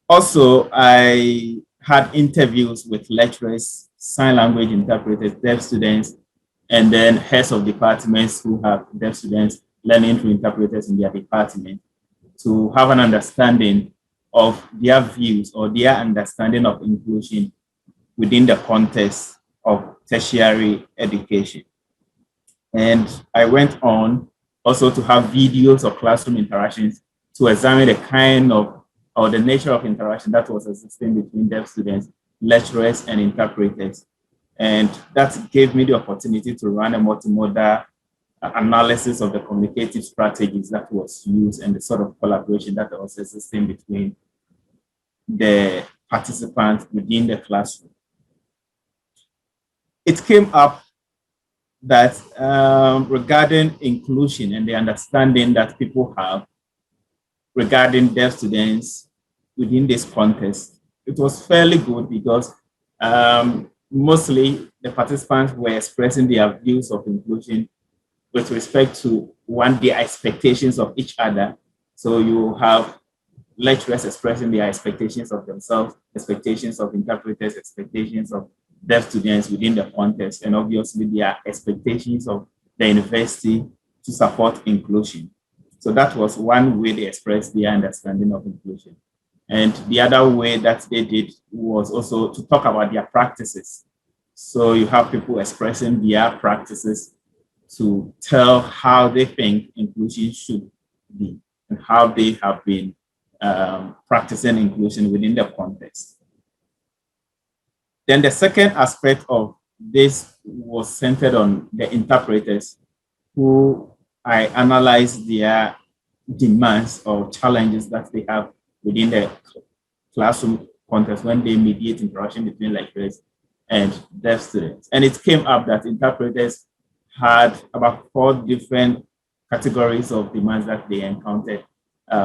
[SPEAKER 7] Also, I had interviews with lecturers, sign language interpreters, deaf students, and then heads of departments who have deaf students learning through interpreters in their department to have an understanding of their views or their understanding of inclusion within the context of tertiary education. And I went on also to have videos of classroom interactions to examine the kind of or the nature of interaction that was existing between deaf students, lecturers, and interpreters. And that gave me the opportunity to run a multimodal analysis of the communicative strategies that was used and the sort of collaboration that was existing between the participants within the classroom. It came up that regarding inclusion and the understanding that people have regarding deaf students within this context, it was fairly good because mostly the participants were expressing their views of inclusion with respect to their expectations of each other. So you have lecturers expressing their expectations of themselves, expectations of interpreters, expectations of deaf students within the context, and obviously their expectations of the university to support inclusion. So that was one way they expressed their understanding of inclusion. And the other way that they did was also to talk about their practices. So you have people expressing their practices to tell how they think inclusion should be and how they have been practicing inclusion within the context. Then the second aspect of this was centered on the interpreters, who I analyzed their demands or challenges that they have within the classroom context when they mediate interaction between lecturers and deaf students. And it came up that interpreters had about 4 different categories of demands that they encountered,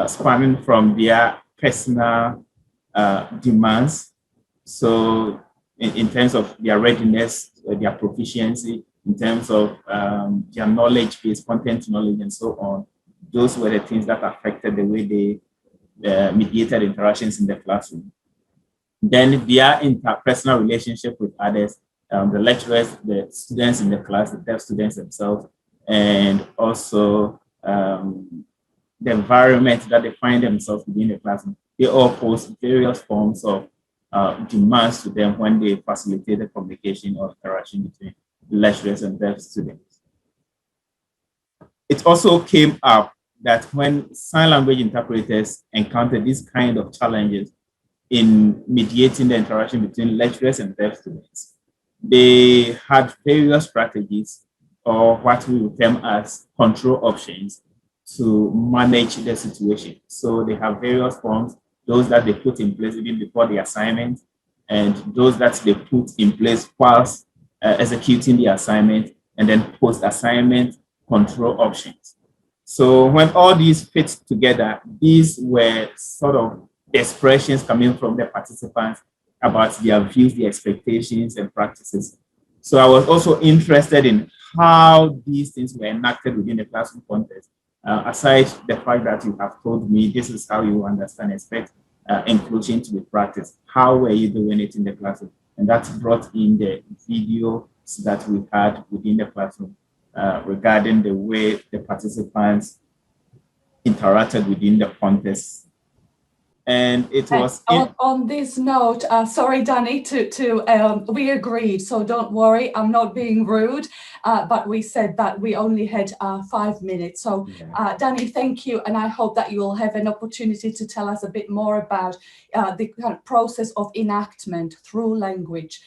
[SPEAKER 7] spanning from their personal demands. So in terms of their readiness, their proficiency, in terms of their knowledge-based content knowledge and so on, those were the things that affected the way they mediated interactions in the classroom. Then their interpersonal relationship with others, the lecturers, the students in the class, the deaf students themselves, and also the environment that they find themselves within the classroom. They all pose various forms of demands to them when they facilitate the communication or interaction between lecturers and deaf students. It also came up that when sign language interpreters encounter these kind of challenges in mediating the interaction between lecturers and deaf students, they had various strategies, or what we would term as control options, to manage the situation. So they have various forms, those that they put in place even before the assignment, and those that they put in place whilst executing the assignment, and then post-assignment control options. So when all these fit together, these were sort of expressions coming from the participants about their views, their expectations and practices. So I was also interested in how these things were enacted within the classroom context. Aside the fact that you have told me this is how you understand, expect inclusion to be practiced, how were you doing it in the classroom? And that brought in the videos that we had within the classroom regarding the way the participants interacted within the context. And it was
[SPEAKER 5] on this note, sorry, Danny, we agreed, so don't worry, I'm not being rude, but we said that we only had 5 minutes. So Danny, thank you, and I hope that you will have an opportunity to tell us a bit more about the kind of process of enactment through language,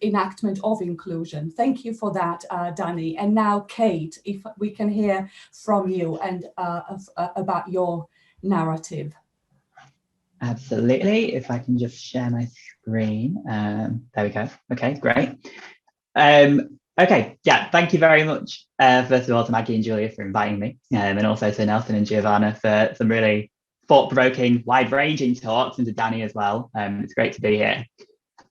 [SPEAKER 5] enactment of inclusion. Thank you for that, Danny. And now, Kate, if we can hear from you and about your narrative.
[SPEAKER 8] Absolutely. If I can just share my screen. There we go. Okay, great. Okay, yeah, thank you very much, first of all, to Maggie and Julia for inviting me, and also to Nelson and Giovanna for some really thought-provoking, wide-ranging talks, and to Danny as well. It's great to be here.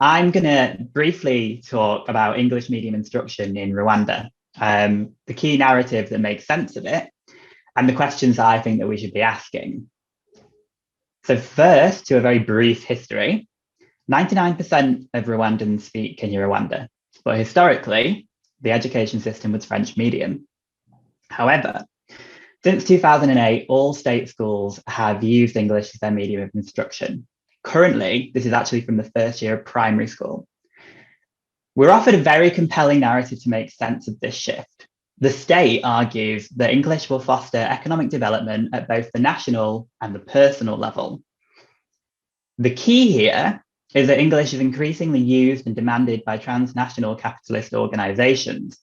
[SPEAKER 8] I'm going to briefly talk about English medium instruction in Rwanda, the key narrative that makes sense of it, and the questions I think that we should be asking. So first, to a very brief history, 99% of Rwandans speak Kinyarwanda, but historically, the education system was French medium. However, since 2008, all state schools have used English as their medium of instruction. Currently, this is actually from the first year of primary school. We're offered a very compelling narrative to make sense of this shift. The state argues that English will foster economic development at both the national and the personal level. The key here is that English is increasingly used and demanded by transnational capitalist organizations,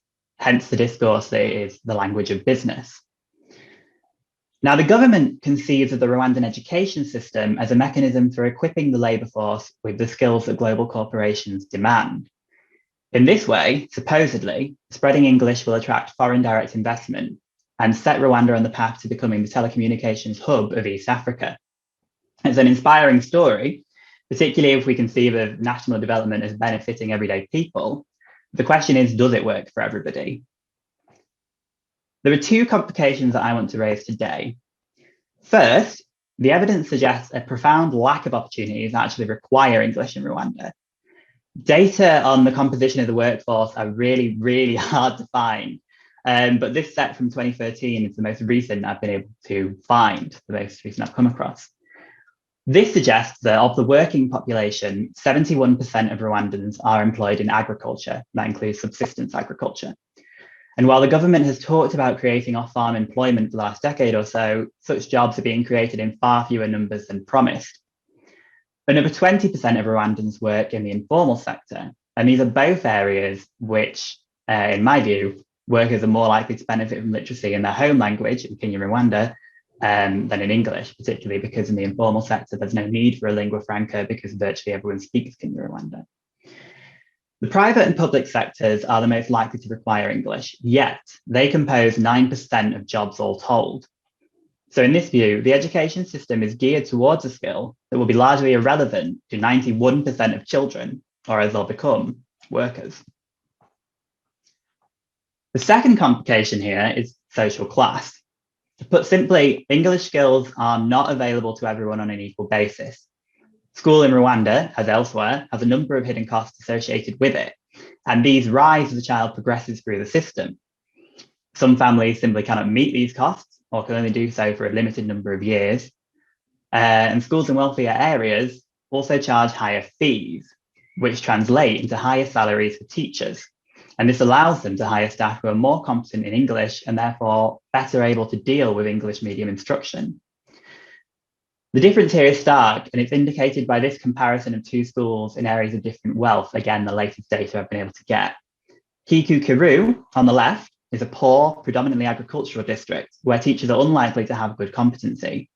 [SPEAKER 8] hence the discourse that it is the language of business. Now, the government conceives of the Rwandan education system as a mechanism for equipping the labour force with the skills that global corporations demand. In this way, supposedly, spreading English will attract foreign direct investment and set Rwanda on the path to becoming the telecommunications hub of East Africa. It's an inspiring story, particularly if we conceive of national development as benefiting everyday people. The question is, does it work for everybody? There are two complications that I want to raise today. First, the evidence suggests a profound lack of opportunities that actually require English in Rwanda. Data on the composition of the workforce are really, really hard to find. But this set from 2013 is the most recent I've been able to find, the most recent I've come across. This suggests that of the working population, 71% of Rwandans are employed in agriculture. That includes subsistence agriculture. And while the government has talked about creating off-farm employment for the last decade or so, such jobs are being created in far fewer numbers than promised. Another 20% of Rwandans work in the informal sector. And these are both areas which, in my view, workers are more likely to benefit from literacy in their home language, in Kinyarwanda, than in English, particularly because in the informal sector, there's no need for a lingua franca because virtually everyone speaks Kinyarwanda. The private and public sectors are the most likely to require English, yet they compose 9% of jobs all told. So in this view, the education system is geared towards a skill that will be largely irrelevant to 91% of children, or as they'll become, workers. The second complication here is social class. To put simply, English skills are not available to everyone on an equal basis. School in Rwanda, as elsewhere, has a number of hidden costs associated with it, and these rise as the child progresses through the system. Some families simply cannot meet these costs, or can only do so for a limited number of years. And schools in wealthier areas also charge higher fees, which translate into higher salaries for teachers. And this allows them to hire staff who are more competent in English and therefore better able to deal with English medium instruction. The difference here is stark, and it's indicated by this comparison of two schools in areas of different wealth. Again, the latest data I've been able to get. Kiku-Kiru on the left is a poor, predominantly agricultural district where teachers are unlikely to have good competency.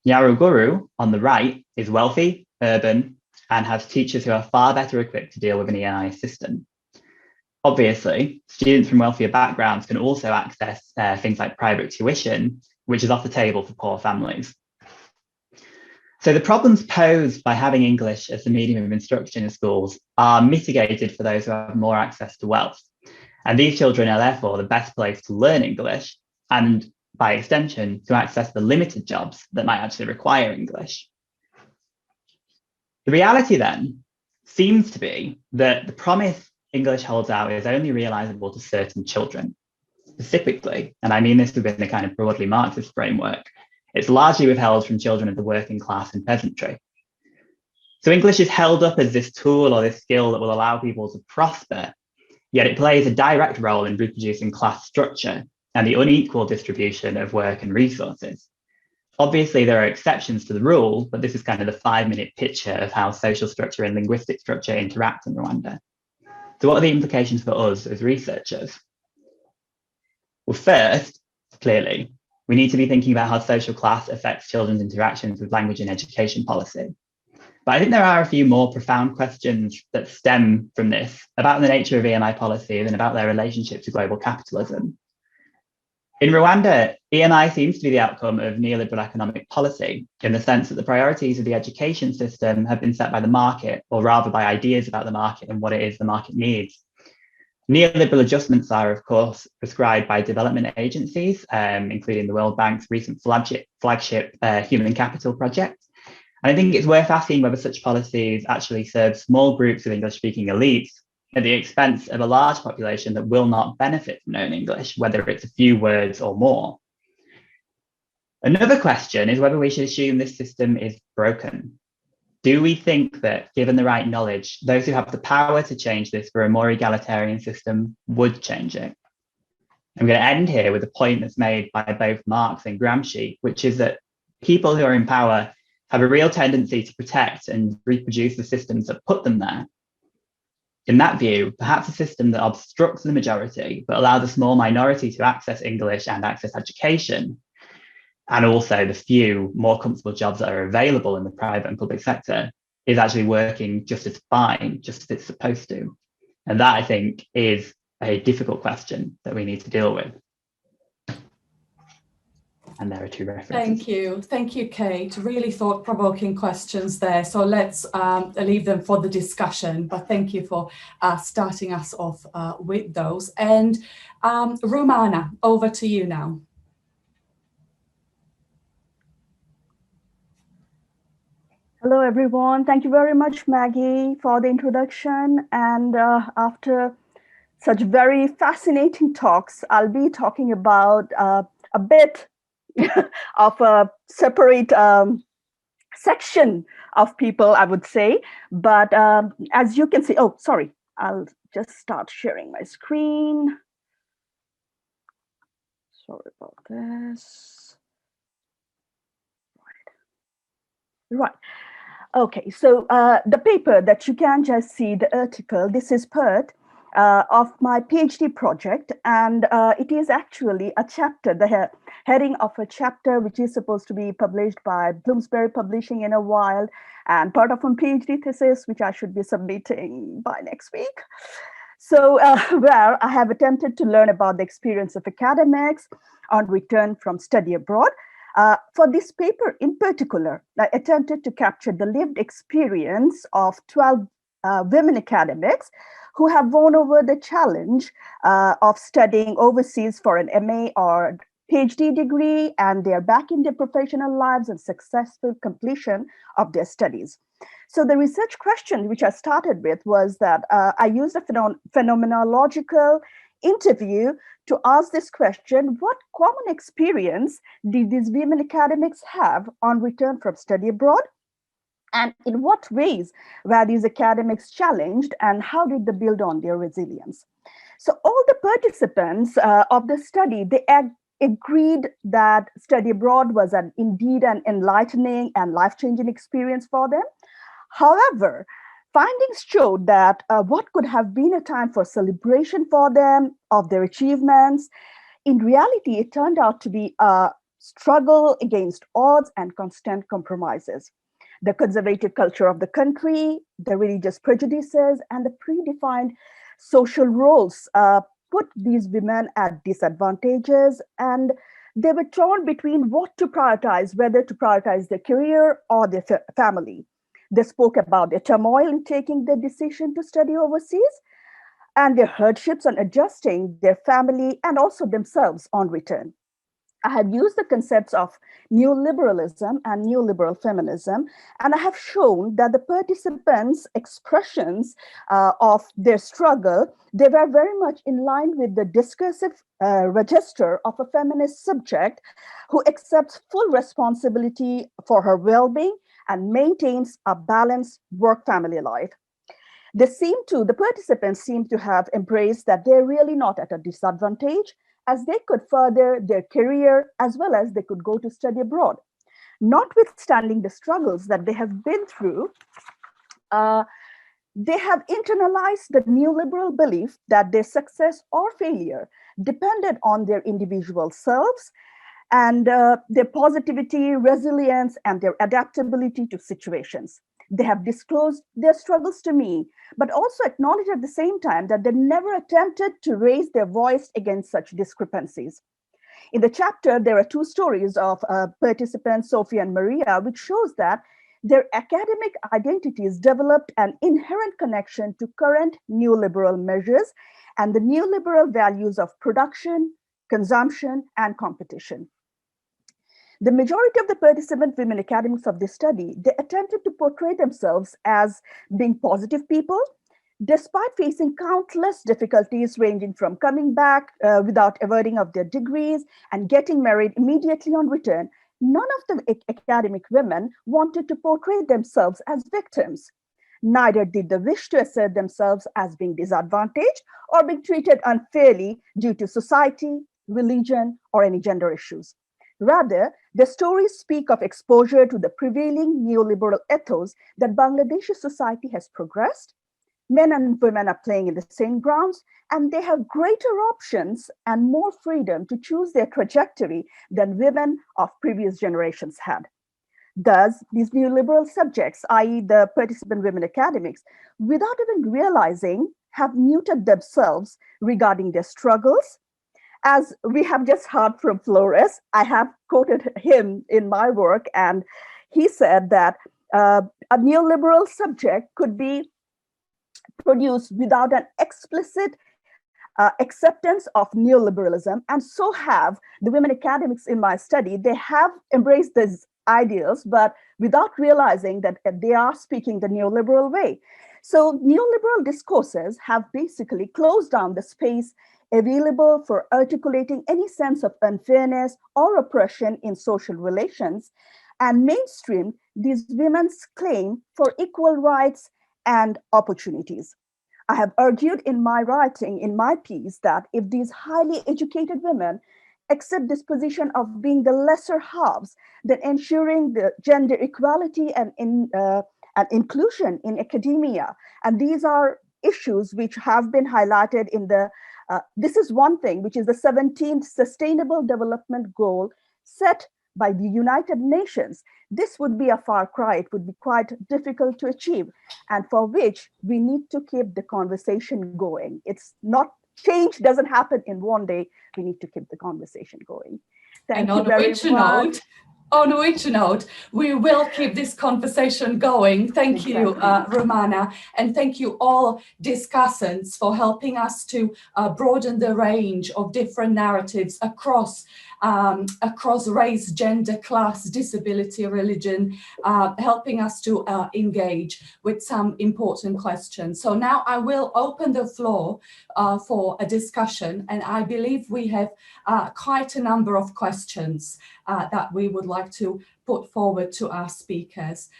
[SPEAKER 8] Nyaruguru on the right is wealthy, urban, and has teachers who are far better equipped to deal with an ENI system. Obviously, students from wealthier backgrounds can also access things like private tuition, which is off the table for poor families. So the problems posed by having English as the medium of instruction in schools are mitigated for those who have more access to wealth. And these children are therefore the best place to learn English and, by extension, to access the limited jobs that might actually require English. The reality then seems to be that the promise English holds out is only realizable to certain children. Specifically, and I mean this within the kind of broadly Marxist framework, it's largely withheld from children of the working class and peasantry. So English is held up as this tool or this skill that will allow people to prosper, yet it plays a direct role in reproducing class structure and the unequal distribution of work and resources. Obviously, there are exceptions to the rule, but this is kind of the 5-minute picture of how social structure and linguistic structure interact in Rwanda. So what are the implications for us as researchers? Well, first, clearly, we need to be thinking about how social class affects children's interactions with language and education policy. But I think there are a few more profound questions that stem from this about the nature of ENI policies and about their relationship to global capitalism. In Rwanda, ENI seems to be the outcome of neoliberal economic policy in the sense that the priorities of the education system have been set by the market, or rather by ideas about the market and what it is the market needs. Neoliberal adjustments are, of course, prescribed by development agencies, including the World Bank's recent flagship Human Capital project. And I think it's worth asking whether such policies actually serve small groups of English-speaking elites at the expense of a large population that will not benefit from knowing English, whether it's a few words or more. Another question is whether we should assume this system is broken. Do we think that, given the right knowledge, those who have the power to change this for a more egalitarian system would change it? I'm going to end here with a point that's made by both Marx and Gramsci, which is that people who are in power have a real tendency to protect and reproduce the systems that put them there. In that view, perhaps a system that obstructs the majority but allows a small minority to access English and access education, and also the few more comfortable jobs that are available in the private and public sector, is actually working just as fine, just as it's supposed to. And that, I think, is a difficult question that we need to deal with. And there are two references.
[SPEAKER 5] Thank you, Kate. Really thought-provoking questions there. So let's leave them for the discussion, but thank you for starting us off with those. And Rumana, over to you now.
[SPEAKER 9] Hello, everyone. Thank you very much, Maggie, for the introduction. And after such very fascinating talks, I'll be talking about a bit of a separate section of people, I would say. But as you can see, oh, sorry, I'll just start sharing my screen. Sorry about this. Right. Okay, so the paper that you can just see, the article, this is part of my PhD project, and it is actually a chapter, the heading of a chapter which is supposed to be published by Bloomsbury Publishing in a while, and part of a PhD thesis, which I should be submitting by next week. So where I have attempted to learn about the experience of academics on return from study abroad. For this paper in particular, I attempted to capture the lived experience of 12 women academics who have won over the challenge of studying overseas for an MA or PhD degree, and they're back in their professional lives and successful completion of their studies. So the research question which I started with was that I used a phenomenological interview to ask this question: what common experience did these women academics have on return from study abroad? And in what ways were these academics challenged, and how did they build on their resilience? So all the participants of the study, they agreed that study abroad was indeed an enlightening and life-changing experience for them. However, findings showed that what could have been a time for celebration for them of their achievements, in reality, it turned out to be a struggle against odds and constant compromises. The conservative culture of the country, the religious prejudices, and the predefined social roles put these women at disadvantages, and they were torn between what to prioritize, whether to prioritize their career or their family. They spoke about their turmoil in taking the decision to study overseas and their hardships on adjusting their family and also themselves on return. I have used the concepts of neoliberalism and neoliberal feminism, and I have shown that the participants' expressions of their struggle, they were very much in line with the discursive register of a feminist subject who accepts full responsibility for her well-being and maintains a balanced work-family life. The participants seem to have embraced that they're really not at a disadvantage, as they could further their career as well as they could go to study abroad. Notwithstanding the struggles that they have been through, they have internalized the neoliberal belief that their success or failure depended on their individual selves and their positivity, resilience, and their adaptability to situations. They have disclosed their struggles to me, but also acknowledge at the same time that they never attempted to raise their voice against such discrepancies. In the chapter, there are two stories of participants, Sophie and Maria, which shows that their academic identities developed an inherent connection to current neoliberal measures and the neoliberal values of production, consumption, and competition. The majority of the participant women academics of this study, they attempted to portray themselves as being positive people, despite facing countless difficulties ranging from coming back without awarding of their degrees and getting married immediately on return. None of the academic women wanted to portray themselves as victims. Neither did they wish to assert themselves as being disadvantaged or being treated unfairly due to society, religion, or any gender issues. Rather, the stories speak of exposure to the prevailing neoliberal ethos that Bangladeshi society has progressed, Men and women are playing in the same grounds, and they have greater options and more freedom to choose their trajectory than women of previous generations had. Thus, these neoliberal subjects, i.e. the participant women academics, without even realizing, have muted themselves regarding their struggles. As we have just heard from Flores, I have quoted him in my work, and he said that a neoliberal subject could be produced without an explicit acceptance of neoliberalism, and so have the women academics in my study. They have embraced these ideals, but without realizing that they are speaking the neoliberal way. So neoliberal discourses have basically closed down the space available for articulating any sense of unfairness or oppression in social relations, and mainstreamed these women's claim for equal rights and opportunities. I have argued in my writing, in my piece, that if these highly educated women accept this position of being the lesser halves, then ensuring the gender equality and inclusion in academia. And these are issues which have been highlighted in the, this is one thing, which is the 17th Sustainable Development Goal set by the United Nations. This would be a far cry. It would be quite difficult to achieve, and for which we need to keep the conversation going. It's not, change doesn't happen in one day. We need to keep the conversation going. Thank you very much.
[SPEAKER 5] On which note, we will keep this conversation going. Thank you, Rumana, and thank you all discussants for helping us to broaden the range of different narratives across race, gender, class, disability, religion, helping us to engage with some important questions. So now I will open the floor for a discussion, and I believe we have quite a number of questions that we would like to put forward to our speakers.